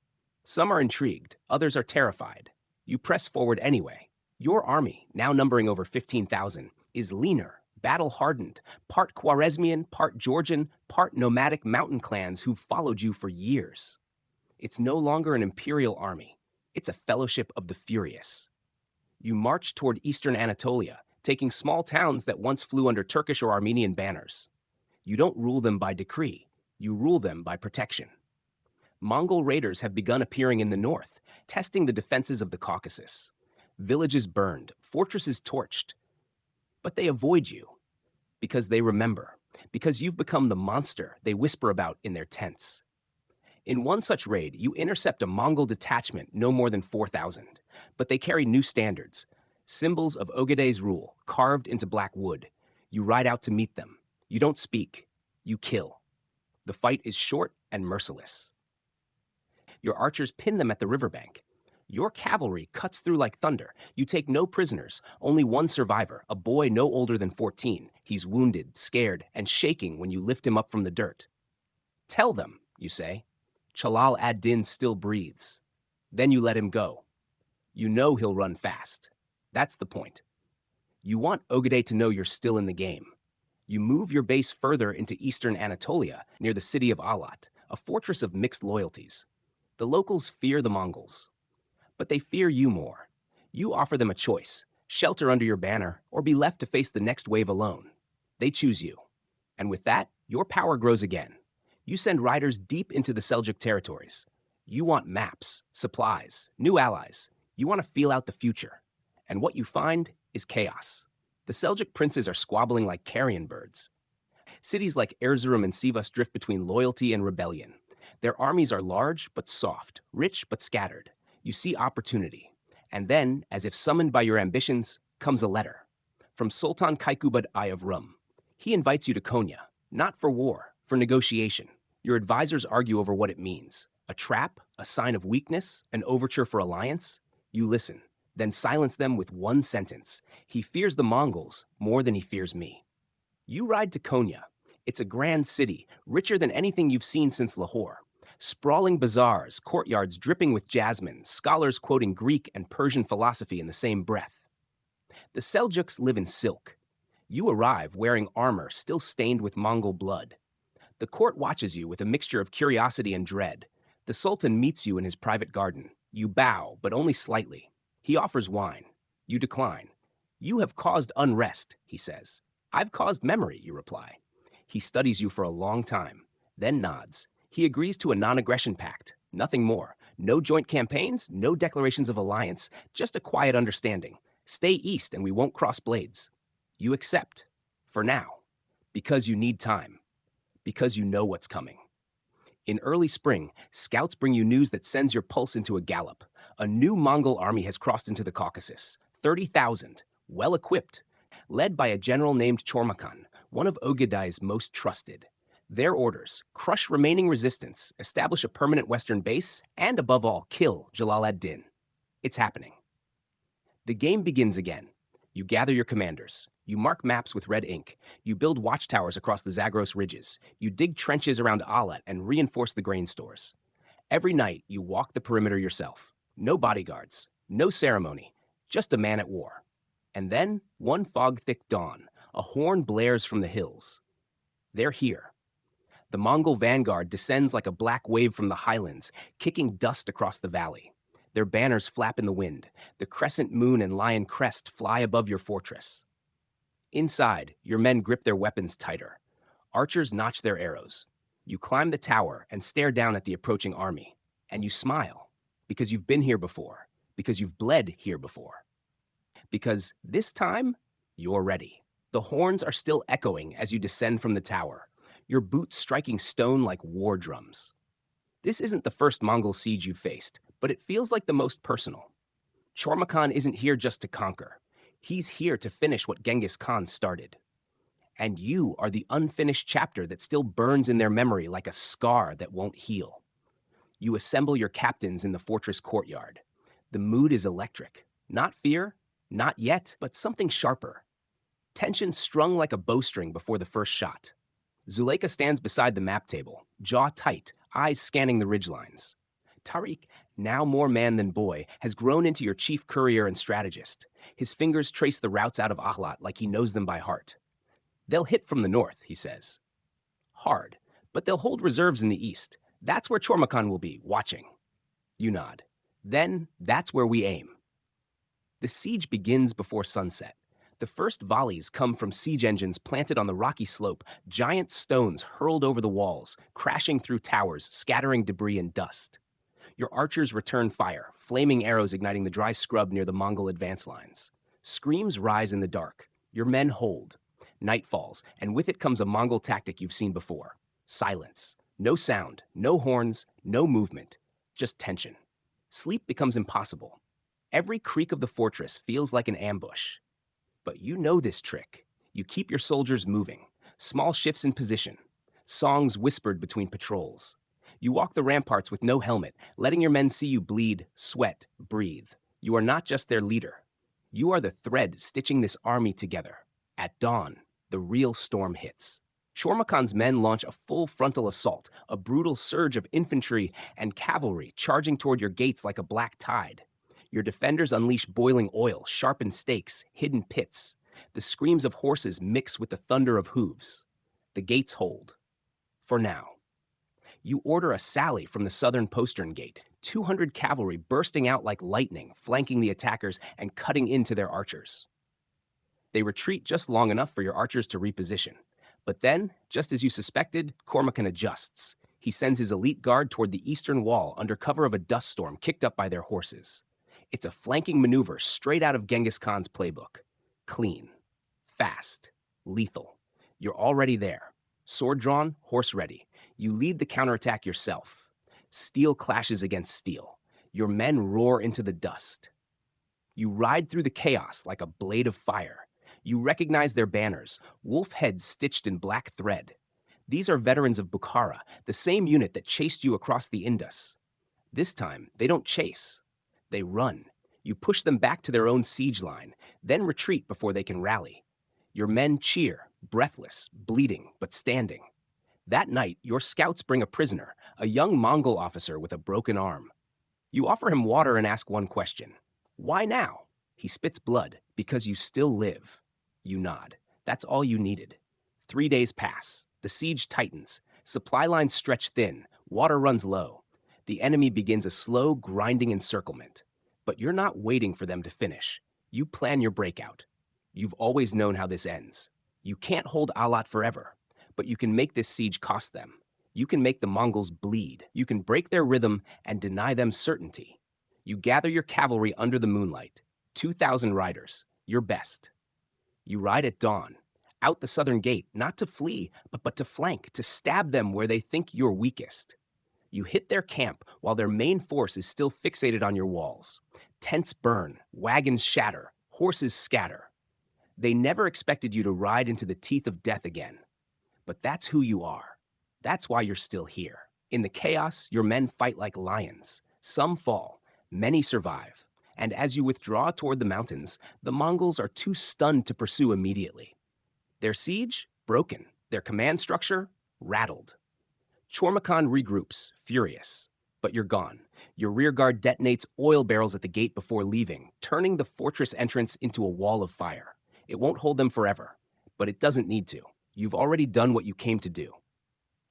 Some are intrigued, others are terrified. You press forward anyway. Your army, now numbering over 15,000, is leaner, battle-hardened, part Khwarezmian, part Georgian, part nomadic mountain clans who've followed you for years. It's no longer an imperial army. It's a fellowship of the furious. You march toward eastern Anatolia, taking small towns that once flew under Turkish or Armenian banners. You don't rule them by decree. You rule them by protection. Mongol raiders have begun appearing in the north, testing the defenses of the Caucasus. Villages burned, fortresses torched. But they avoid you because they remember, because you've become the monster they whisper about in their tents. In one such raid, you intercept a Mongol detachment no more than 4,000, but they carry new standards, symbols of Ogedei's rule, carved into black wood. You ride out to meet them. You don't speak. You kill. The fight is short and merciless. Your archers pin them at the riverbank. Your cavalry cuts through like thunder. You take no prisoners, only one survivor, a boy no older than 14. He's wounded, scared, and shaking when you lift him up from the dirt. Tell them, you say. Jalal ad-Din still breathes. Then you let him go. You know he'll run fast. That's the point. You want Ogedei to know you're still in the game. You move your base further into eastern Anatolia, near the city of Alat, a fortress of mixed loyalties. The locals fear the Mongols, but they fear you more. You offer them a choice: shelter under your banner, or be left to face the next wave alone. They choose you. And with that, your power grows again. You send riders deep into the Seljuk territories. You want maps, supplies, new allies. You want to feel out the future. And what you find is chaos. The Seljuk princes are squabbling like carrion birds. Cities like Erzurum and Sivas drift between loyalty and rebellion. Their armies are large but soft, rich but scattered. You see opportunity. And then, as if summoned by your ambitions, comes a letter. From Sultan Kaikubad I of Rum. He invites you to Konya, not for war, for negotiation. Your advisors argue over what it means. A trap, a sign of weakness, an overture for alliance? You listen, then silence them with one sentence. He fears the Mongols more than he fears me. You ride to Konya. It's a grand city, richer than anything you've seen since Lahore. Sprawling bazaars, courtyards dripping with jasmine, scholars quoting Greek and Persian philosophy in the same breath. The Seljuks live in silk. You arrive wearing armor still stained with Mongol blood. The court watches you with a mixture of curiosity and dread. The Sultan meets you in his private garden. You bow, but only slightly. He offers wine. You decline. You have caused unrest, he says. I've caused memory, you reply. He studies you for a long time, then nods. He agrees to a non-aggression pact, nothing more. No joint campaigns, no declarations of alliance, just a quiet understanding. Stay east and we won't cross blades. You accept, for now, because you need time, because you know what's coming. In early spring, scouts bring you news that sends your pulse into a gallop. A new Mongol army has crossed into the Caucasus, 30,000, well-equipped, led by a general named Chormakhan, one of Ogedai's most trusted. Their orders: crush remaining resistance, establish a permanent western base, and above all, kill Jalal ad-Din. It's happening. The game begins again. You gather your commanders. You mark maps with red ink. You build watchtowers across the Zagros ridges. You dig trenches around Alat and reinforce the grain stores. Every night, you walk the perimeter yourself. No bodyguards, no ceremony, just a man at war. And then, one fog-thick dawn, a horn blares from the hills. They're here. The Mongol vanguard descends like a black wave from the highlands, kicking dust across the valley. Their banners flap in the wind. The crescent moon and lion crest fly above your fortress. Inside, your men grip their weapons tighter. Archers notch their arrows. You climb the tower and stare down at the approaching army. And you smile, because you've been here before, because you've bled here before. Because this time, you're ready. The horns are still echoing as you descend from the tower, your boots striking stone like war drums. This isn't the first Mongol siege you've faced, but it feels like the most personal. Chormakhan isn't here just to conquer. He's here to finish what Genghis Khan started. And you are the unfinished chapter that still burns in their memory like a scar that won't heal. You assemble your captains in the fortress courtyard. The mood is electric. Not fear, not yet, but something sharper. Tension strung like a bowstring before the first shot. Zuleika stands beside the map table, jaw tight, eyes scanning the ridgelines. Tariq, now more man than boy, has grown into your chief courier and strategist. His fingers trace the routes out of Ahlat like he knows them by heart. They'll hit from the north, he says. Hard, but they'll hold reserves in the east. That's where Chormakhan will be, watching. You nod. Then, that's where we aim. The siege begins before sunset. The first volleys come from siege engines planted on the rocky slope, giant stones hurled over the walls, crashing through towers, scattering debris and dust. Your archers return fire, flaming arrows igniting the dry scrub near the Mongol advance lines. Screams rise in the dark. Your men hold. Night falls, and with it comes a Mongol tactic you've seen before. Silence. No sound, no horns, no movement. Just tension. Sleep becomes impossible. Every creak of the fortress feels like an ambush. But you know this trick. You keep your soldiers moving. Small shifts in position. Songs whispered between patrols. You walk the ramparts with no helmet, letting your men see you bleed, sweat, breathe. You are not just their leader. You are the thread stitching this army together. At dawn, the real storm hits. Chormakan's men launch a full frontal assault, a brutal surge of infantry and cavalry charging toward your gates like a black tide. Your defenders unleash boiling oil, sharpened stakes, hidden pits. The screams of horses mix with the thunder of hooves. The gates hold. For now. You order a sally from the southern postern gate, 200 cavalry bursting out like lightning, flanking the attackers and cutting into their archers. They retreat just long enough for your archers to reposition. But then, just as you suspected, Cormacan adjusts. He sends his elite guard toward the eastern wall under cover of a dust storm kicked up by their horses. It's a flanking maneuver straight out of Genghis Khan's playbook. Clean, fast, lethal. You're already there. Sword drawn, horse ready. You lead the counterattack yourself. Steel clashes against steel. Your men roar into the dust. You ride through the chaos like a blade of fire. You recognize their banners, wolf heads stitched in black thread. These are veterans of Bukhara, the same unit that chased you across the Indus. This time, they don't chase. They run. You push them back to their own siege line, then retreat before they can rally. Your men cheer, breathless, bleeding, but standing. That night, your scouts bring a prisoner, a young Mongol officer with a broken arm. You offer him water and ask one question. Why now? He spits blood, because you still live. You nod. That's all you needed. 3 days pass. The siege tightens. Supply lines stretch thin. Water runs low. The enemy begins a slow, grinding encirclement. But you're not waiting for them to finish. You plan your breakout. You've always known how this ends. You can't hold Alat forever, but you can make this siege cost them. You can make the Mongols bleed. You can break their rhythm and deny them certainty. You gather your cavalry under the moonlight. 2,000 riders, your best. You ride at dawn, out the southern gate, not to flee, but to flank, to stab them where they think you're weakest. You hit their camp while their main force is still fixated on your walls. Tents burn, wagons shatter, horses scatter. They never expected you to ride into the teeth of death again. But that's who you are. That's why you're still here. In the chaos, your men fight like lions. Some fall, many survive. And as you withdraw toward the mountains, the Mongols are too stunned to pursue immediately. Their siege? Broken. Their command structure? Rattled. Chormakan regroups, furious. But you're gone. Your rearguard detonates oil barrels at the gate before leaving, turning the fortress entrance into a wall of fire. It won't hold them forever, but it doesn't need to. You've already done what you came to do.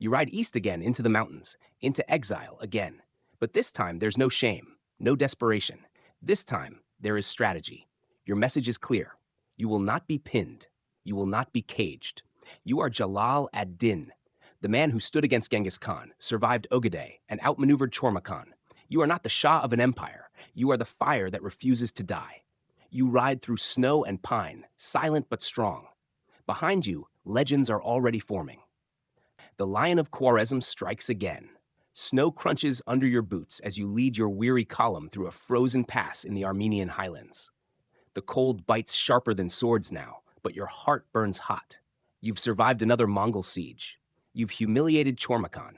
You ride east again into the mountains, into exile again. But this time, there's no shame, no desperation. This time, there is strategy. Your message is clear. You will not be pinned. You will not be caged. You are Jalal ad-Din, the man who stood against Genghis Khan, survived Ogedei, and outmaneuvered Chormakan. You are not the Shah of an empire. You are the fire that refuses to die. You ride through snow and pine, silent but strong. Behind you, legends are already forming. The Lion of Khwarezm strikes again. Snow crunches under your boots as you lead your weary column through a frozen pass in the Armenian highlands. The cold bites sharper than swords now, but your heart burns hot. You've survived another Mongol siege. You've humiliated Chormakan.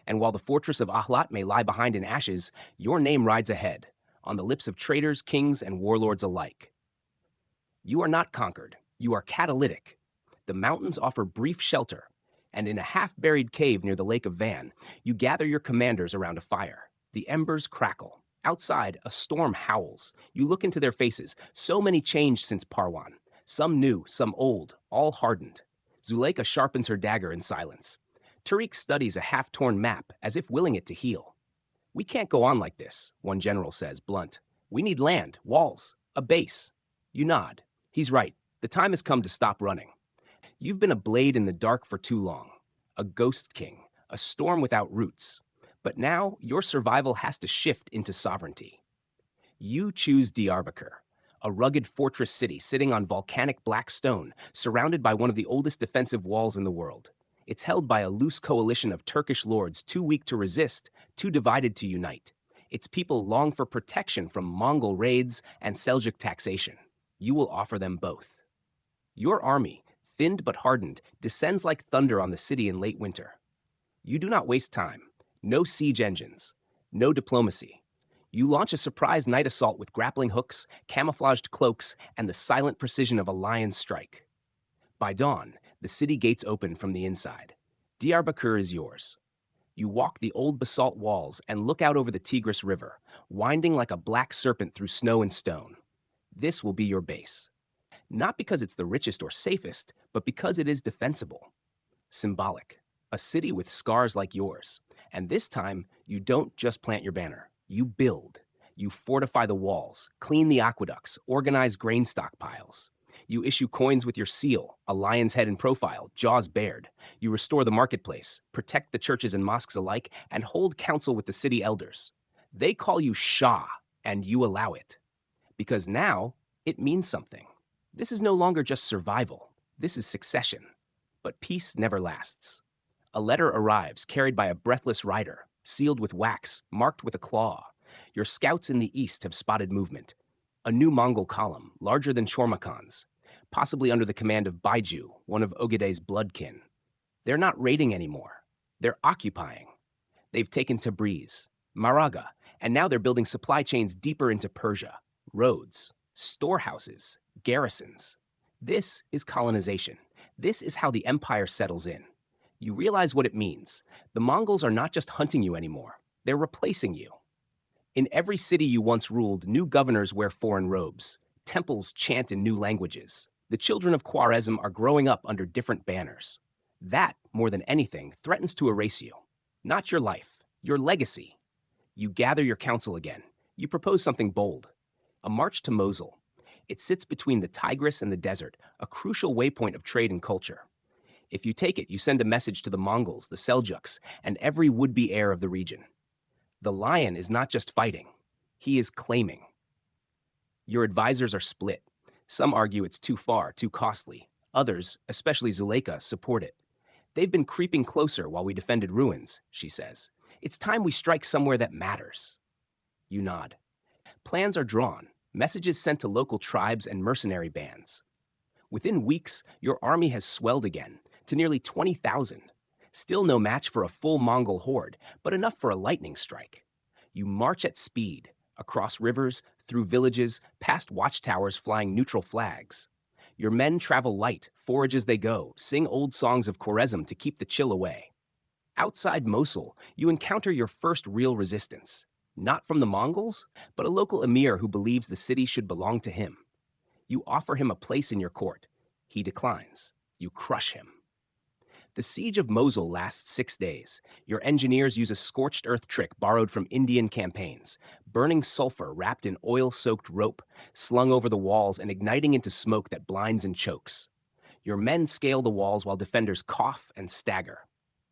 And while the fortress of Ahlat may lie behind in ashes, your name rides ahead, on the lips of traitors, kings, and warlords alike. You are not conquered. You are catalytic. The mountains offer brief shelter, and in a half-buried cave near the Lake of Van, you gather your commanders around a fire. The embers crackle. Outside, a storm howls. You look into their faces. So many changed since Parwan. Some new, some old, all hardened. Zuleika sharpens her dagger in silence. Tariq studies a half-torn map, as if willing it to heal. We can't go on like this, one general says, blunt. We need land, walls, a base. You nod. He's right. The time has come to stop running. You've been a blade in the dark for too long. A ghost king, a storm without roots. But now, your survival has to shift into sovereignty. You choose Diyarbakir, a rugged fortress city sitting on volcanic black stone, surrounded by one of the oldest defensive walls in the world. It's held by a loose coalition of Turkish lords too weak to resist, too divided to unite. Its people long for protection from Mongol raids and Seljuk taxation. You will offer them both. Your army, thinned but hardened, descends like thunder on the city in late winter. You do not waste time. No siege engines. No diplomacy. You launch a surprise night assault with grappling hooks, camouflaged cloaks, and the silent precision of a lion's strike. By dawn, The city gates open from the inside. Diyarbakir is yours. You walk the old basalt walls and look out over the Tigris River, winding like a black serpent through snow and stone. This will be your base. Not because it's the richest or safest, but because it is defensible. Symbolic. A city with scars like yours. And this time, you don't just plant your banner. You build. You fortify the walls, clean the aqueducts, organize grain stockpiles. You issue coins with your seal, a lion's head in profile, jaws bared. You restore the marketplace, protect the churches and mosques alike, and hold counsel with the city elders. They call you Shah, and you allow it. Because now, it means something. This is no longer just survival. This is succession. But peace never lasts. A letter arrives, carried by a breathless rider, sealed with wax, marked with a claw. Your scouts in the east have spotted movement. A new Mongol column, larger than Shormakhan's, possibly under the command of Baiju, one of Ogeday's bloodkin. They're not raiding anymore. They're occupying. They've taken Tabriz, Maraga, and now they're building supply chains deeper into Persia. Roads, storehouses, garrisons. This is colonization. This is how the empire settles in. You realize what it means. The Mongols are not just hunting you anymore. They're replacing you. In every city you once ruled, new governors wear foreign robes. Temples chant in new languages. The children of Khwarezm are growing up under different banners. That, more than anything, threatens to erase you. Not your life, your legacy. You gather your council again. You propose something bold. A march to Mosul. It sits between the Tigris and the desert, a crucial waypoint of trade and culture. If you take it, you send a message to the Mongols, the Seljuks, and every would-be heir of the region. The lion is not just fighting, he is claiming. Your advisors are split. Some argue it's too far, too costly. Others, especially Zuleika, support it. They've been creeping closer while we defended ruins, she says. It's time we strike somewhere that matters. You nod. Plans are drawn, messages sent to local tribes and mercenary bands. Within weeks, your army has swelled again to nearly 20,000. Still no match for a full Mongol horde, but enough for a lightning strike. You march at speed, across rivers, through villages, past watchtowers flying neutral flags. Your men travel light, forage as they go, sing old songs of Khwarezm to keep the chill away. Outside Mosul, you encounter your first real resistance. Not from the Mongols, but a local emir who believes the city should belong to him. You offer him a place in your court. He declines. You crush him. The siege of Mosul lasts 6 days. Your engineers use a scorched earth trick borrowed from Indian campaigns, burning sulfur wrapped in oil-soaked rope, slung over the walls and igniting into smoke that blinds and chokes. Your men scale the walls while defenders cough and stagger.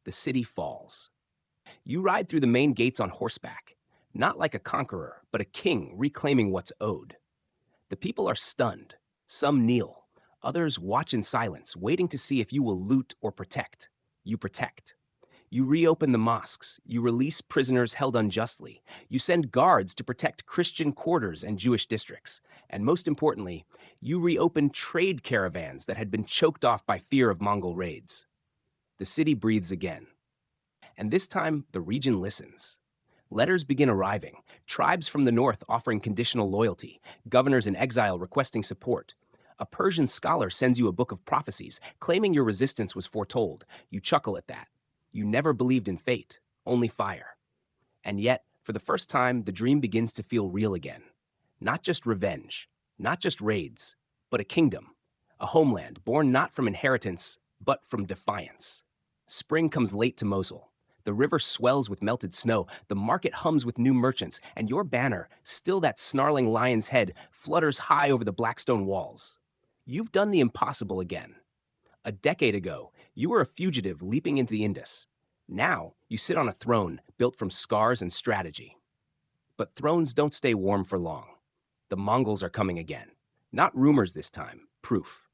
The city falls. You ride through the main gates on horseback, not like a conqueror, but a king reclaiming what's owed. The people are stunned. Some kneel. Others watch in silence, waiting to see if you will loot or protect. You protect. You reopen the mosques. You release prisoners held unjustly. You send guards to protect Christian quarters and Jewish districts. And most importantly, you reopen trade caravans that had been choked off by fear of Mongol raids. The city breathes again. And this time, the region listens. Letters begin arriving, tribes from the north offering conditional loyalty, governors in exile requesting support. A Persian scholar sends you a book of prophecies, claiming your resistance was foretold. You chuckle at that. You never believed in fate, only fire. And yet, for the first time, the dream begins to feel real again. Not just revenge, not just raids, but a kingdom, a homeland born not from inheritance, but from defiance. Spring comes late to Mosul. The river swells with melted snow, the market hums with new merchants, and your banner, still that snarling lion's head, flutters high over the blackstone walls. You've done the impossible again. A decade ago, you were a fugitive leaping into the Indus. Now, you sit on a throne built from scars and strategy. But thrones don't stay warm for long. The Mongols are coming again. Not rumors this time, proof.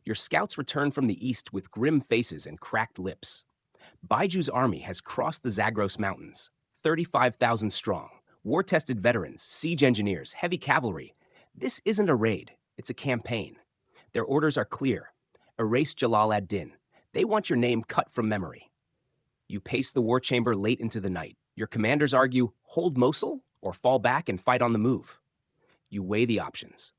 Your scouts return from the east with grim faces and cracked lips. Baiju's army has crossed the Zagros Mountains, 35,000 strong, war-tested veterans, siege engineers, heavy cavalry. This isn't a raid, it's a campaign. Their orders are clear. Erase Jalal ad-Din. They want your name cut from memory. You pace the war chamber late into the night. Your commanders argue, hold Mosul or fall back and fight on the move. You weigh the options.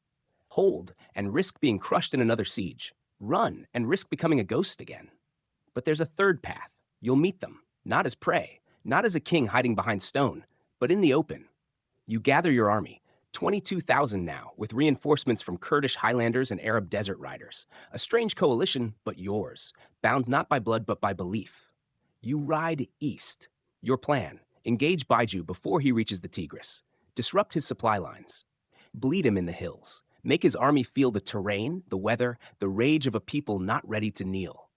Hold and risk being crushed in another siege. Run and risk becoming a ghost again. But there's a third path. You'll meet them, not as prey, not as a king hiding behind stone, but in the open. You gather your army, 22,000 now, with reinforcements from Kurdish Highlanders and Arab desert riders. A strange coalition, but yours, bound not by blood but by belief. You ride east. Your plan: engage Baiju before he reaches the Tigris. Disrupt his supply lines. Bleed him in the hills. Make his army feel the terrain, the weather, the rage of a people not ready to kneel.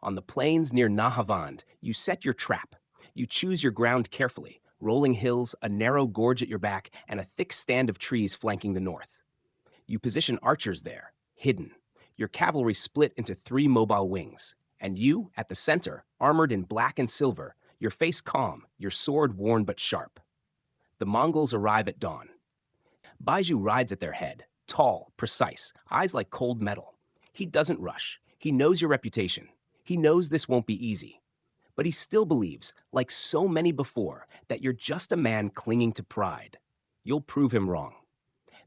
On the plains near Nahavand, you set your trap. You choose your ground carefully: rolling hills, a narrow gorge at your back, and a thick stand of trees flanking the north. You position archers there, hidden. Your cavalry split into 3 mobile wings. And you, at the center, armored in black and silver, your face calm, your sword worn but sharp. The Mongols arrive at dawn. Baiju rides at their head, tall, precise, eyes like cold metal. He doesn't rush. He knows your reputation. He knows this won't be easy. But he still believes, like so many before, that you're just a man clinging to pride. You'll prove him wrong.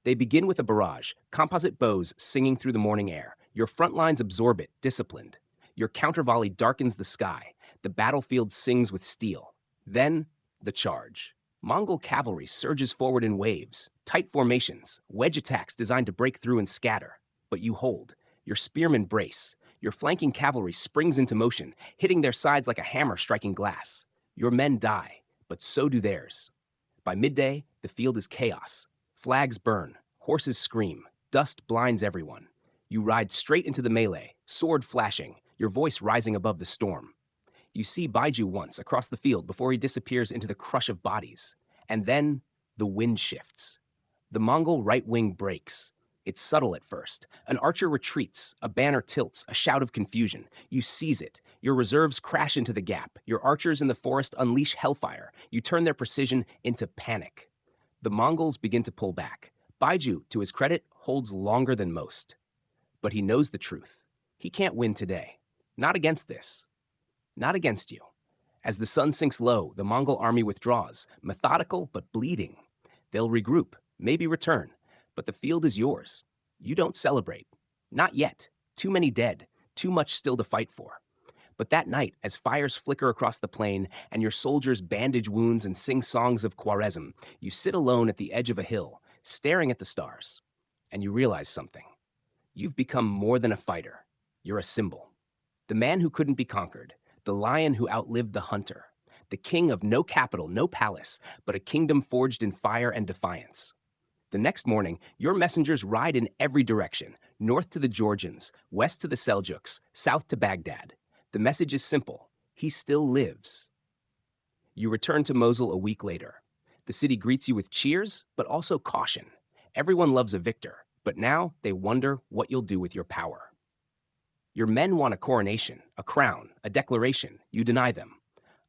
They begin with a barrage, composite bows singing through the morning air. Your front lines absorb it, disciplined. Your counter-volley darkens the sky. The battlefield sings with steel. Then, the charge. Mongol cavalry surges forward in waves, tight formations, wedge attacks designed to break through and scatter. But you hold. Your spearmen brace. Your flanking cavalry springs into motion, hitting their sides like a hammer striking glass. Your men die, but so do theirs. By midday, the field is chaos. Flags burn, horses scream, dust blinds everyone. You ride straight into the melee, sword flashing, your voice rising above the storm. You see Baiju once across the field before he disappears into the crush of bodies. And then, the wind shifts. The Mongol right wing breaks. It's subtle at first. An archer retreats, a banner tilts, a shout of confusion. You seize it. Your reserves crash into the gap. Your archers in the forest unleash hellfire. You turn their precision into panic. The Mongols begin to pull back. Baiju, to his credit, holds longer than most. But he knows the truth. He can't win today. Not against this. Not against you. As the sun sinks low, the Mongol army withdraws, methodical but bleeding. They'll regroup, maybe return. But the field is yours. You don't celebrate. Not yet. Too many dead. Too much still to fight for. But that night, as fires flicker across the plain and your soldiers bandage wounds and sing songs of Khwarezm, you sit alone at the edge of a hill, staring at the stars. And you realize something. You've become more than a fighter. You're a symbol. The man who couldn't be conquered. The lion who outlived the hunter. The king of no capital, no palace, but a kingdom forged in fire and defiance. The next morning, your messengers ride in every direction, north to the Georgians, west to the Seljuks, south to Baghdad. The message is simple: he still lives. You return to Mosul a week later. The city greets you with cheers, but also caution. Everyone loves a victor, but now they wonder what you'll do with your power. Your men want a coronation, a crown, a declaration. You deny them.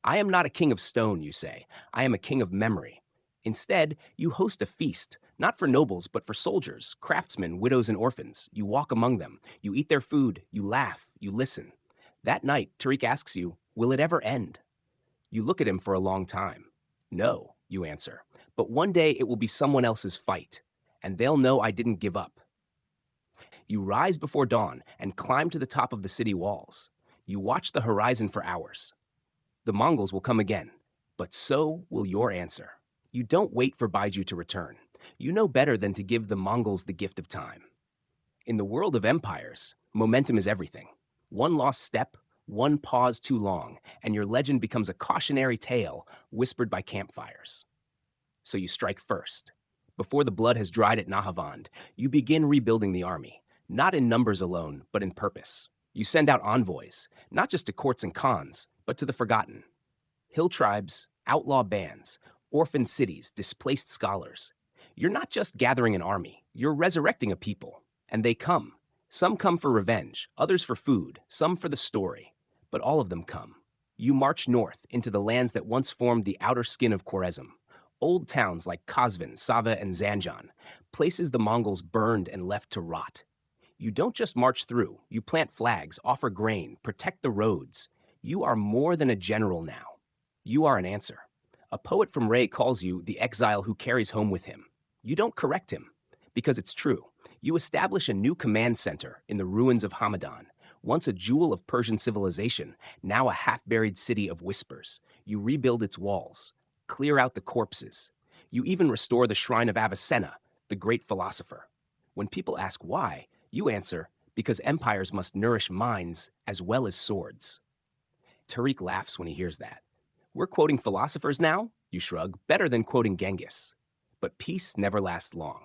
I am not a king of stone, you say. I am a king of memory. Instead, you host a feast, not for nobles, but for soldiers, craftsmen, widows, and orphans. You walk among them. You eat their food. You laugh. You listen. That night, Tariq asks you, will it ever end? You look at him for a long time. No, you answer. But one day it will be someone else's fight, and they'll know I didn't give up. You rise before dawn and climb to the top of the city walls. You watch the horizon for hours. The Mongols will come again, but so will your answer. You don't wait for Baiju to return. You know better than to give the Mongols the gift of time. In the world of empires, momentum is everything. One lost step, one pause too long, and your legend becomes a cautionary tale whispered by campfires. So you strike first. Before the blood has dried at Nahavand, you begin rebuilding the army, not in numbers alone, but in purpose. You send out envoys, not just to courts and khans, but to the forgotten. Hill tribes, outlaw bands, orphaned cities, displaced scholars. You're not just gathering an army, you're resurrecting a people. And they come. Some come for revenge, others for food, some for the story. But all of them come. You march north into the lands that once formed the outer skin of Khwarezm. Old towns like Kazvin, Sava, and Zanjan, places the Mongols burned and left to rot. You don't just march through, you plant flags, offer grain, protect the roads. You are more than a general now. You are an answer. A poet from Ray calls you the exile who carries home with him. You don't correct him, because it's true. You establish a new command center in the ruins of Hamadan, once a jewel of Persian civilization, now a half-buried city of whispers. You rebuild its walls, clear out the corpses. You even restore the shrine of Avicenna, the great philosopher. When people ask why, you answer, because empires must nourish minds as well as swords. Tariq laughs when he hears that. We're quoting philosophers now? You shrug, better than quoting Genghis. But peace never lasts long.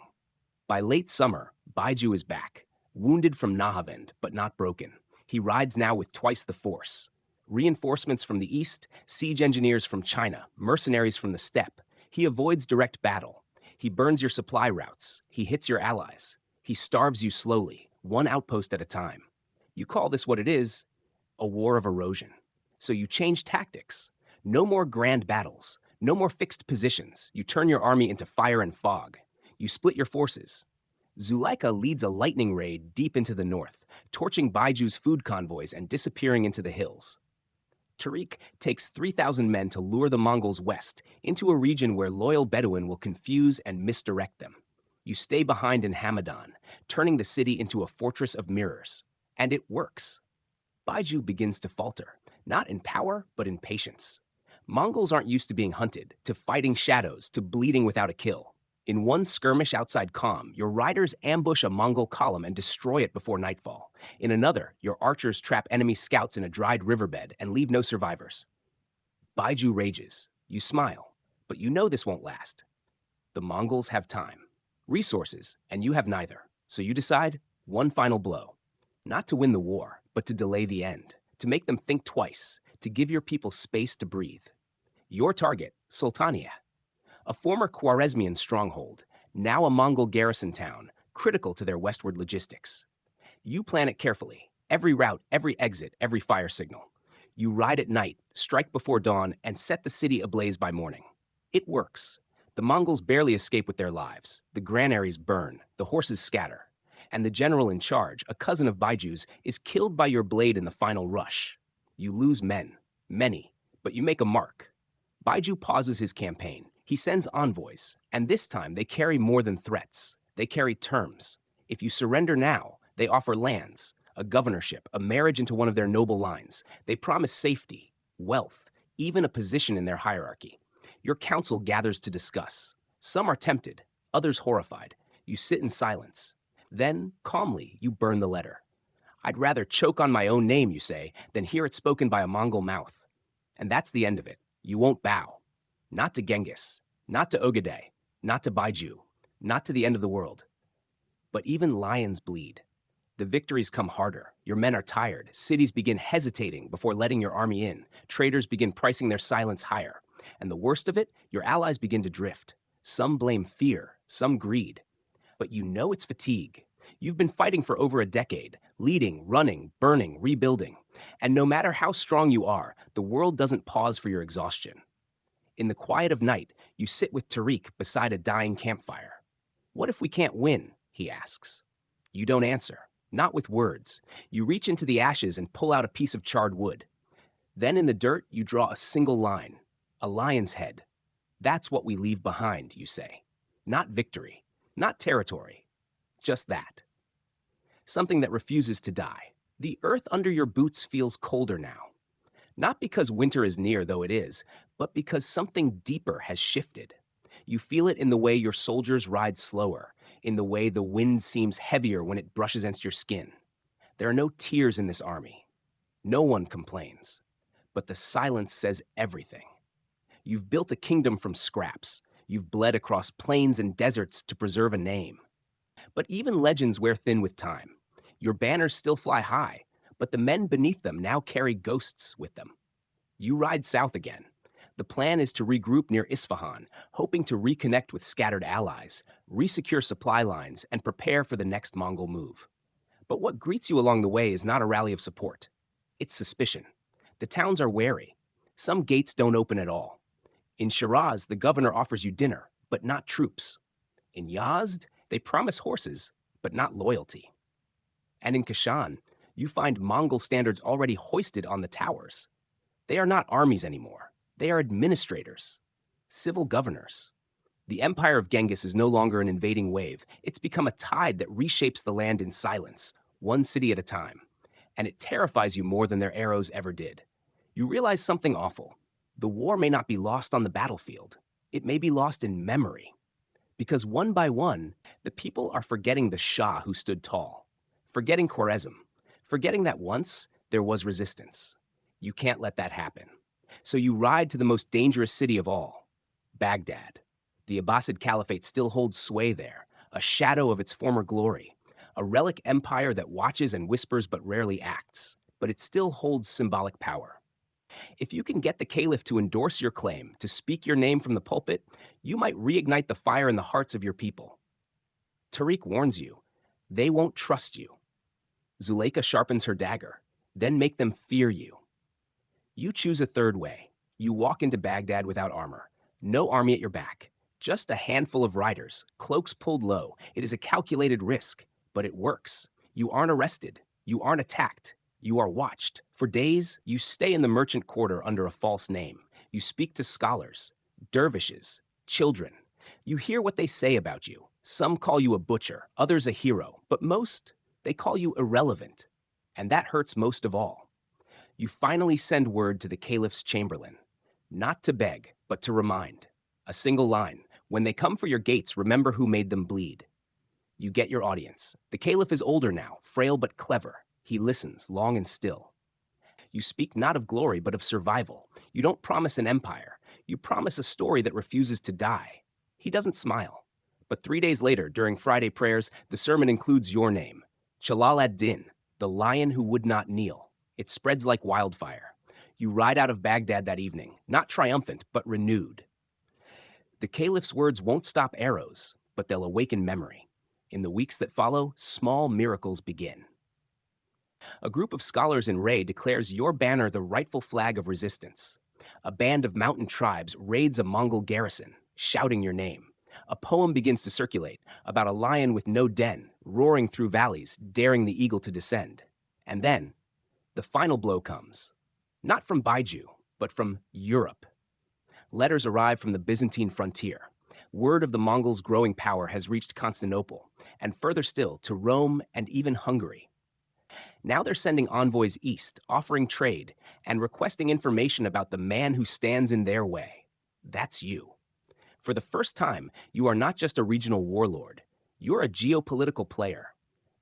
By late summer, Baiju is back, wounded from Nahavend, but not broken. He rides now with twice the force. Reinforcements from the east, siege engineers from China, mercenaries from the steppe. He avoids direct battle. He burns your supply routes. He hits your allies. He starves you slowly, one outpost at a time. You call this what it is, a war of erosion. So you change tactics. No more grand battles. No more fixed positions. You turn your army into fire and fog. You split your forces. Zuleika leads a lightning raid deep into the north, torching Baiju's food convoys and disappearing into the hills. Tariq takes 3,000 men to lure the Mongols west into a region where loyal Bedouin will confuse and misdirect them. You stay behind in Hamadan, turning the city into a fortress of mirrors. And it works. Baiju begins to falter, not in power, but in patience. Mongols aren't used to being hunted, to fighting shadows, to bleeding without a kill. In one skirmish outside Qom, your riders ambush a Mongol column and destroy it before nightfall. In another, your archers trap enemy scouts in a dried riverbed and leave no survivors. Baiju rages. You smile, but you know this won't last. The Mongols have time, resources, and you have neither. So you decide one final blow. Not to win the war, but to delay the end, to make them think twice, to give your people space to breathe. Your target, Sultania, a former Khwarezmian stronghold, now a Mongol garrison town, critical to their westward logistics. You plan it carefully, every route, every exit, every fire signal. You ride at night, strike before dawn, and set the city ablaze by morning. It works. The Mongols barely escape with their lives. The granaries burn, the horses scatter. And the general in charge, a cousin of Baiju's, is killed by your blade in the final rush. You lose men, many, but you make a mark. Baiju pauses his campaign. He sends envoys, and this time they carry more than threats. They carry terms. If you surrender now, they offer lands, a governorship, a marriage into one of their noble lines. They promise safety, wealth, even a position in their hierarchy. Your council gathers to discuss. Some are tempted, others horrified. You sit in silence. Then, calmly, you burn the letter. I'd rather choke on my own name, you say, than hear it spoken by a Mongol mouth. And that's the end of it. You won't bow. Not to Genghis, not to Ogedei, not to Baiju, not to the end of the world. But even lions bleed. The victories come harder. Your men are tired. Cities begin hesitating before letting your army in. Traders begin pricing their silence higher. And the worst of it, your allies begin to drift. Some blame fear, some greed. But you know it's fatigue. You've been fighting for over a decade, leading, running, burning, rebuilding. And no matter how strong you are, the world doesn't pause for your exhaustion. In the quiet of night, you sit with Tariq beside a dying campfire. What if we can't win? He asks. You don't answer, not with words. You reach into the ashes and pull out a piece of charred wood. Then in the dirt, you draw a single line, a lion's head. That's what we leave behind, you say. Not victory, not territory, just that. Something that refuses to die. The earth under your boots feels colder now. Not because winter is near, though it is, but because something deeper has shifted. You feel it in the way your soldiers ride slower, in the way the wind seems heavier when it brushes against your skin. There are no tears in this army. No one complains. But the silence says everything. You've built a kingdom from scraps. You've bled across plains and deserts to preserve a name. But even legends wear thin with time. Your banners still fly high, but the men beneath them now carry ghosts with them. You ride south again. The plan is to regroup near Isfahan, hoping to reconnect with scattered allies, resecure supply lines, and prepare for the next Mongol move. But what greets you along the way is not a rally of support. It's suspicion. The towns are wary. Some gates don't open at all. In Shiraz, the governor offers you dinner, but not troops. In Yazd, they promise horses, but not loyalty. And in Kashan, you find Mongol standards already hoisted on the towers. They are not armies anymore. They are administrators, civil governors. The empire of Genghis is no longer an invading wave. It's become a tide that reshapes the land in silence, one city at a time. And it terrifies you more than their arrows ever did. You realize something awful. The war may not be lost on the battlefield. It may be lost in memory. Because one by one, the people are forgetting the Shah who stood tall, forgetting Khwarezm, forgetting that once there was resistance. You can't let that happen. So you ride to the most dangerous city of all, Baghdad. The Abbasid Caliphate still holds sway there, a shadow of its former glory, a relic empire that watches and whispers but rarely acts, but it still holds symbolic power. If you can get the caliph to endorse your claim, to speak your name from the pulpit, you might reignite the fire in the hearts of your people. Tariq warns you, they won't trust you. Zuleika sharpens her dagger, then make them fear you. You choose a third way. You walk into Baghdad without armor, no army at your back, just a handful of riders, cloaks pulled low. It is a calculated risk, but it works. You aren't arrested. You aren't attacked. You are watched. For days, you stay in the merchant quarter under a false name. You speak to scholars, dervishes, children. You hear what they say about you. Some call you a butcher, others a hero, but most, they call you irrelevant. And that hurts most of all. You finally send word to the caliph's chamberlain, not to beg, but to remind. A single line, when they come for your gates, remember who made them bleed. You get your audience. The caliph is older now, frail but clever. He listens, long and still. You speak not of glory, but of survival. You don't promise an empire. You promise a story that refuses to die. He doesn't smile. But 3 days later, during Friday prayers, the sermon includes your name, Jalal ad-Din, the lion who would not kneel. It spreads like wildfire. You ride out of Baghdad that evening, not triumphant, but renewed. The caliph's words won't stop arrows, but they'll awaken memory. In the weeks that follow, small miracles begin. A group of scholars in Ray declares your banner the rightful flag of resistance. A band of mountain tribes raids a Mongol garrison, shouting your name. A poem begins to circulate about a lion with no den, roaring through valleys, daring the eagle to descend. And then, the final blow comes. Not from Baiju, but from Europe. Letters arrive from the Byzantine frontier. Word of the Mongols' growing power has reached Constantinople, and further still to Rome and even Hungary. Now they're sending envoys east, offering trade, and requesting information about the man who stands in their way. That's you. For the first time, you are not just a regional warlord. You're a geopolitical player.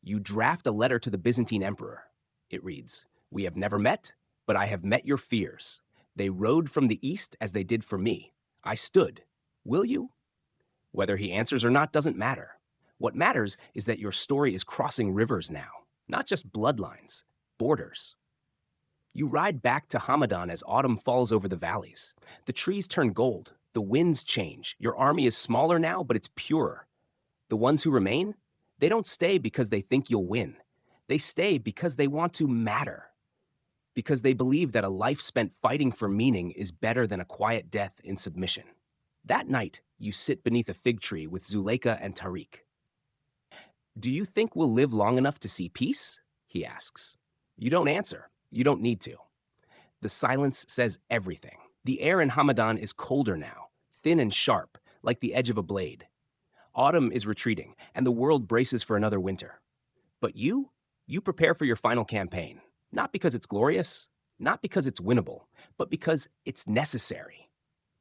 You draft a letter to the Byzantine emperor. It reads, "We have never met, but I have met your fears. They rode from the east as they did for me. I stood. Will you?" Whether he answers or not doesn't matter. What matters is that your story is crossing rivers now. Not just bloodlines, borders. You ride back to Hamadan as autumn falls over the valleys. The trees turn gold, the winds change. Your army is smaller now, but it's purer. The ones who remain, they don't stay because they think you'll win. They stay because they want to matter. Because they believe that a life spent fighting for meaning is better than a quiet death in submission. That night, you sit beneath a fig tree with Zuleika and Tariq. "Do you think we'll live long enough to see peace?" he asks. You don't answer. You don't need to. The silence says everything. The air in Hamadan is colder now, thin and sharp, like the edge of a blade. Autumn is retreating, and the world braces for another winter. But you prepare for your final campaign, not because it's glorious, not because it's winnable, but because it's necessary.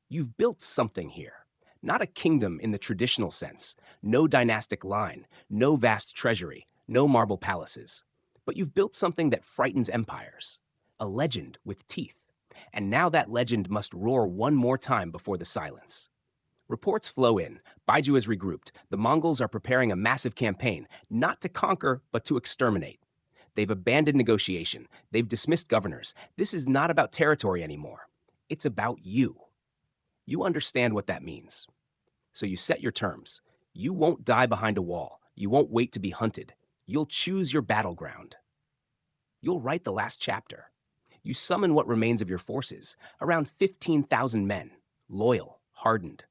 You've built something here. Not a kingdom in the traditional sense, no dynastic line, no vast treasury, no marble palaces. But you've built something that frightens empires, a legend with teeth. And now that legend must roar one more time before the silence. Reports flow in. Baiju has regrouped. The Mongols are preparing a massive campaign, not to conquer, but to exterminate. They've abandoned negotiation. They've dismissed governors. This is not about territory anymore. It's about you. You understand what that means. So you set your terms. You won't die behind a wall. You won't wait to be hunted. You'll choose your battleground. You'll write the last chapter. You summon what remains of your forces, around 15,000 men, loyal, hardened.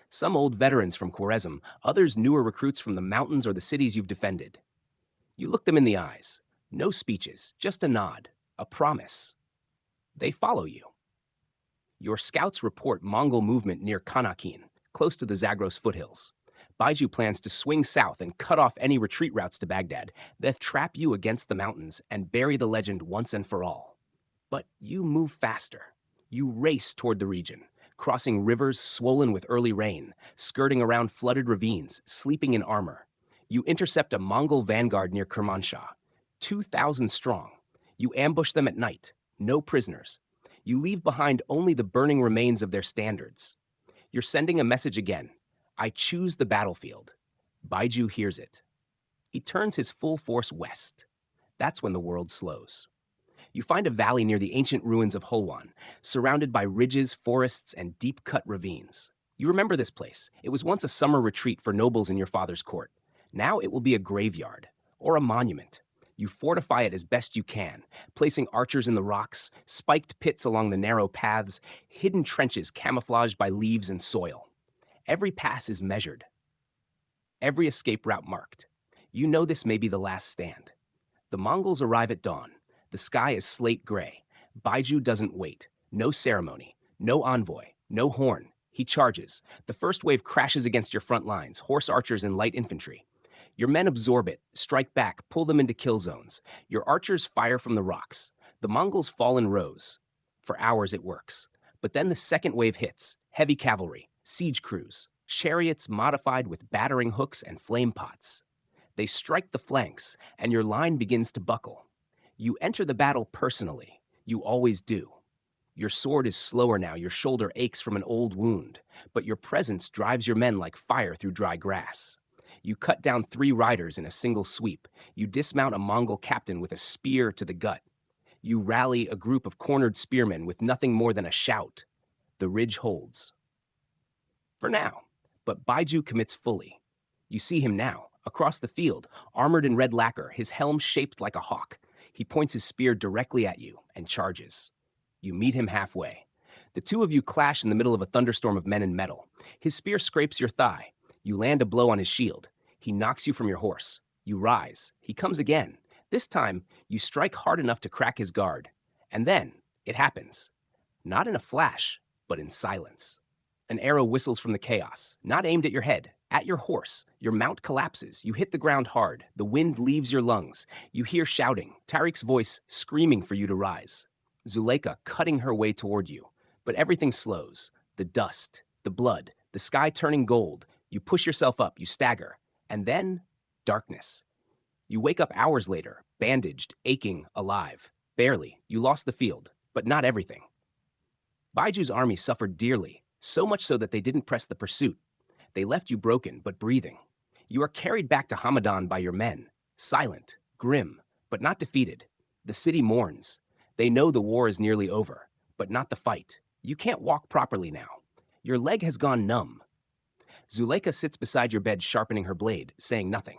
Some old veterans from Khwarezm, others newer recruits from the mountains or the cities you've defended. You look them in the eyes. No speeches, just a nod, a promise. They follow you. Your scouts report Mongol movement near Kanakin, close to the Zagros foothills. Baiju plans to swing south and cut off any retreat routes to Baghdad, then trap you against the mountains and bury the legend once and for all. But you move faster. You race toward the region, crossing rivers swollen with early rain, skirting around flooded ravines, sleeping in armor. You intercept a Mongol vanguard near Kermanshah, 2,000 strong. You ambush them at night, no prisoners. You leave behind only the burning remains of their standards. You're sending a message again. I choose the battlefield. Baiju hears it. He turns his full force west. That's when the world slows. You find a valley near the ancient ruins of Hulwan, surrounded by ridges, forests, and deep-cut ravines. You remember this place. It was once a summer retreat for nobles in your father's court. Now it will be a graveyard, or a monument. You fortify it as best you can, placing archers in the rocks, spiked pits along the narrow paths, hidden trenches camouflaged by leaves and soil. Every pass is measured, every escape route marked. You know this may be the last stand. The Mongols arrive at dawn. The sky is slate gray. Baiju doesn't wait. No ceremony, no envoy, no horn. He charges. The first wave crashes against your front lines, horse archers and light infantry. Your men absorb it, strike back, pull them into kill zones. Your archers fire from the rocks. The Mongols fall in rows. For hours it works. But then the second wave hits. Heavy cavalry, siege crews, chariots modified with battering hooks and flame pots. They strike the flanks, and your line begins to buckle. You enter the battle personally. You always do. Your sword is slower now, your shoulder aches from an old wound, but your presence drives your men like fire through dry grass. You cut down 3 riders in a single sweep. You dismount a Mongol captain with a spear to the gut. You rally a group of cornered spearmen with nothing more than a shout. The ridge holds. For now, but Baiju commits fully. You see him now, across the field, armored in red lacquer, his helm shaped like a hawk. He points his spear directly at you and charges. You meet him halfway. The two of you clash in the middle of a thunderstorm of men in metal. His spear scrapes your thigh. You land a blow on his shield. He knocks you from your horse. You rise. He comes again. This time, you strike hard enough to crack his guard. And then, it happens. Not in a flash, but in silence. An arrow whistles from the chaos, not aimed at your head, at your horse. Your mount collapses. You hit the ground hard. The wind leaves your lungs. You hear shouting, Tariq's voice screaming for you to rise. Zuleika cutting her way toward you. But everything slows. The dust, the blood, the sky turning gold. You push yourself up, you stagger. And then, darkness. You wake up hours later, bandaged, aching, alive. Barely. You lost the field, but not everything. Baiju's army suffered dearly, so much so that they didn't press the pursuit. They left you broken, but breathing. You are carried back to Hamadan by your men, silent, grim, but not defeated. The city mourns. They know the war is nearly over, but not the fight. You can't walk properly now. Your leg has gone numb. Zuleika sits beside your bed sharpening her blade, saying nothing.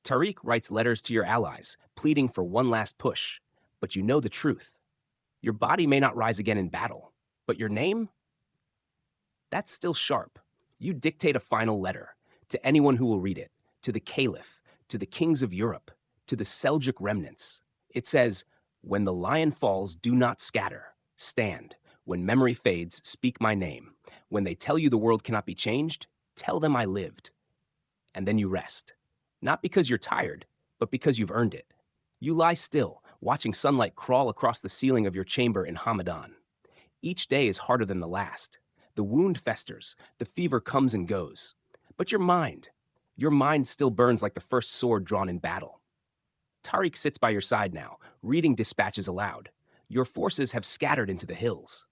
Tariq writes letters to your allies, pleading for one last push. But you know the truth. Your body may not rise again in battle, but your name? That's still sharp. You dictate a final letter to anyone who will read it, to the Caliph, to the kings of Europe, to the Seljuk remnants. It says, when the lion falls, do not scatter. Stand. When memory fades, speak my name. When they tell you the world cannot be changed, tell them I lived. And then you rest. Not because you're tired, but because you've earned it. You lie still, watching sunlight crawl across the ceiling of your chamber in Hamadan. Each day is harder than the last. The wound festers, the fever comes and goes. But your mind still burns like the first sword drawn in battle. Tariq sits by your side now, reading dispatches aloud. Your forces have scattered into the hills.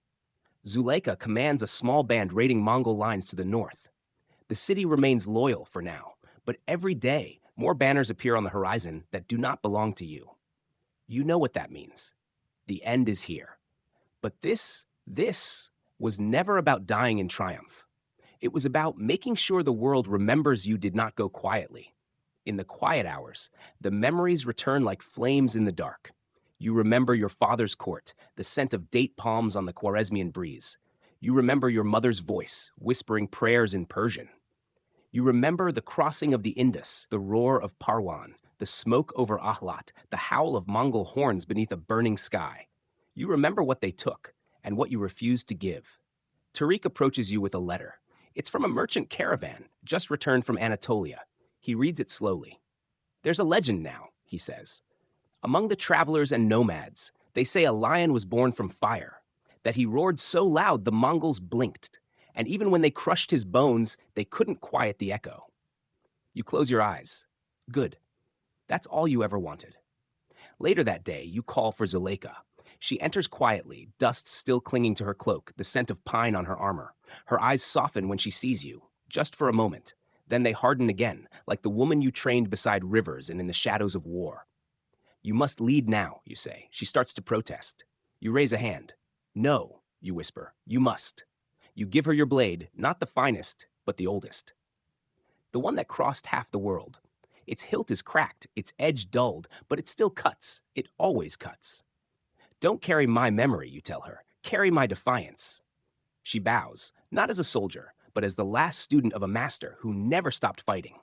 Zuleika commands a small band raiding Mongol lines to the north. The city remains loyal for now, but every day, more banners appear on the horizon that do not belong to you. You know what that means. The end is here. But this was never about dying in triumph. It was about making sure the world remembers you did not go quietly. In the quiet hours, the memories return like flames in the dark. You remember your father's court, the scent of date palms on the Khwarezmian breeze. You remember your mother's voice, whispering prayers in Persian. You remember the crossing of the Indus, the roar of Parwan, the smoke over Ahlat, the howl of Mongol horns beneath a burning sky. You remember what they took and what you refused to give. Tariq approaches you with a letter. It's from a merchant caravan just returned from Anatolia. He reads it slowly. There's a legend now, he says. Among the travelers and nomads, they say a lion was born from fire, that he roared so loud the Mongols blinked, and even when they crushed his bones, they couldn't quiet the echo. You close your eyes. Good. That's all you ever wanted. Later that day, you call for Zuleika. She enters quietly, dust still clinging to her cloak, the scent of pine on her armor. Her eyes soften when she sees you, just for a moment. Then they harden again, like the woman you trained beside rivers and in the shadows of war. You must lead now, you say. She starts to protest. You raise a hand. No, you whisper. You must. You give her your blade, not the finest, but the oldest. The one that crossed half the world. Its hilt is cracked, its edge dulled, but it still cuts. It always cuts. Don't carry my memory, you tell her. Carry my defiance. She bows, not as a soldier, but as the last student of a master who never stopped fighting.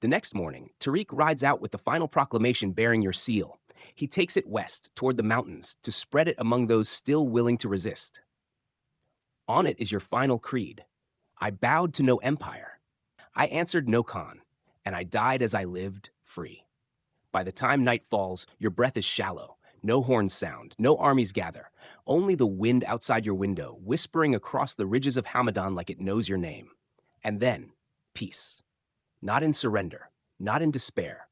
The next morning, Tariq rides out with the final proclamation bearing your seal. He takes it west, toward the mountains, to spread it among those still willing to resist. On it is your final creed. I bowed to no empire. I answered no Khan, and I died as I lived, free. By the time night falls, your breath is shallow. No horns sound, no armies gather. Only the wind outside your window, whispering across the ridges of Hamadan like it knows your name. And then, peace. Not in surrender, not in despair,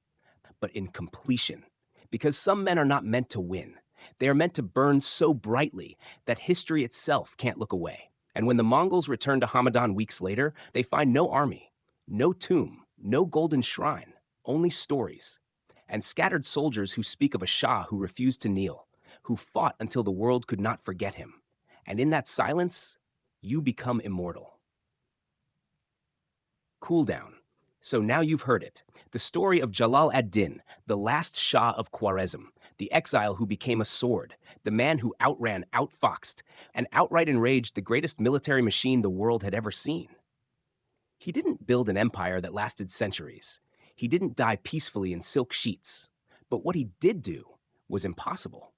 but in completion. Because some men are not meant to win. They are meant to burn so brightly that history itself can't look away. And when the Mongols return to Hamadan weeks later, they find no army, no tomb, no golden shrine, only stories. And scattered soldiers who speak of a Shah who refused to kneel, who fought until the world could not forget him. And in that silence, you become immortal. Cool down. So now you've heard it. The story of Jalal ad-Din, the last Shah of Khwarezm, the exile who became a sword, the man who outran, outfoxed, and outright enraged the greatest military machine the world had ever seen. He didn't build an empire that lasted centuries. He didn't die peacefully in silk sheets. But what he did do was impossible.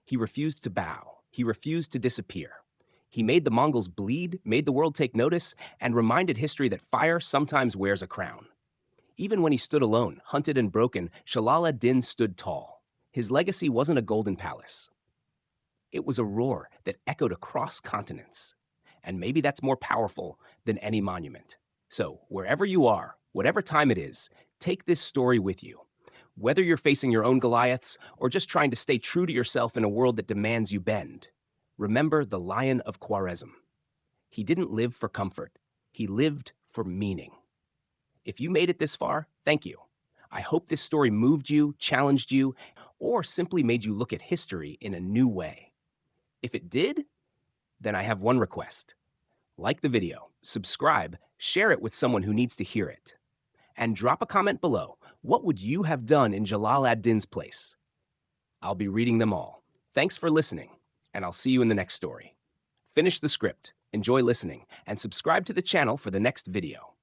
He refused to bow. He refused to disappear. He made the Mongols bleed, made the world take notice, and reminded history that fire sometimes wears a crown. Even when he stood alone, hunted and broken, Jalal ad-Din stood tall. His legacy wasn't a golden palace. It was a roar that echoed across continents. And maybe that's more powerful than any monument. So, wherever you are, whatever time it is, take this story with you. Whether you're facing your own Goliaths or just trying to stay true to yourself in a world that demands you bend, remember the Lion of Khwarezm. He didn't live for comfort. He lived for meaning. If you made it this far, thank you. I hope this story moved you, challenged you, or simply made you look at history in a new way. If it did, then I have one request. Like the video, subscribe, share it with someone who needs to hear it. And drop a comment below. What would you have done in Jalal ad-Din's place? I'll be reading them all. Thanks for listening, and I'll see you in the next story. Finish the script, enjoy listening, and subscribe to the channel for the next video.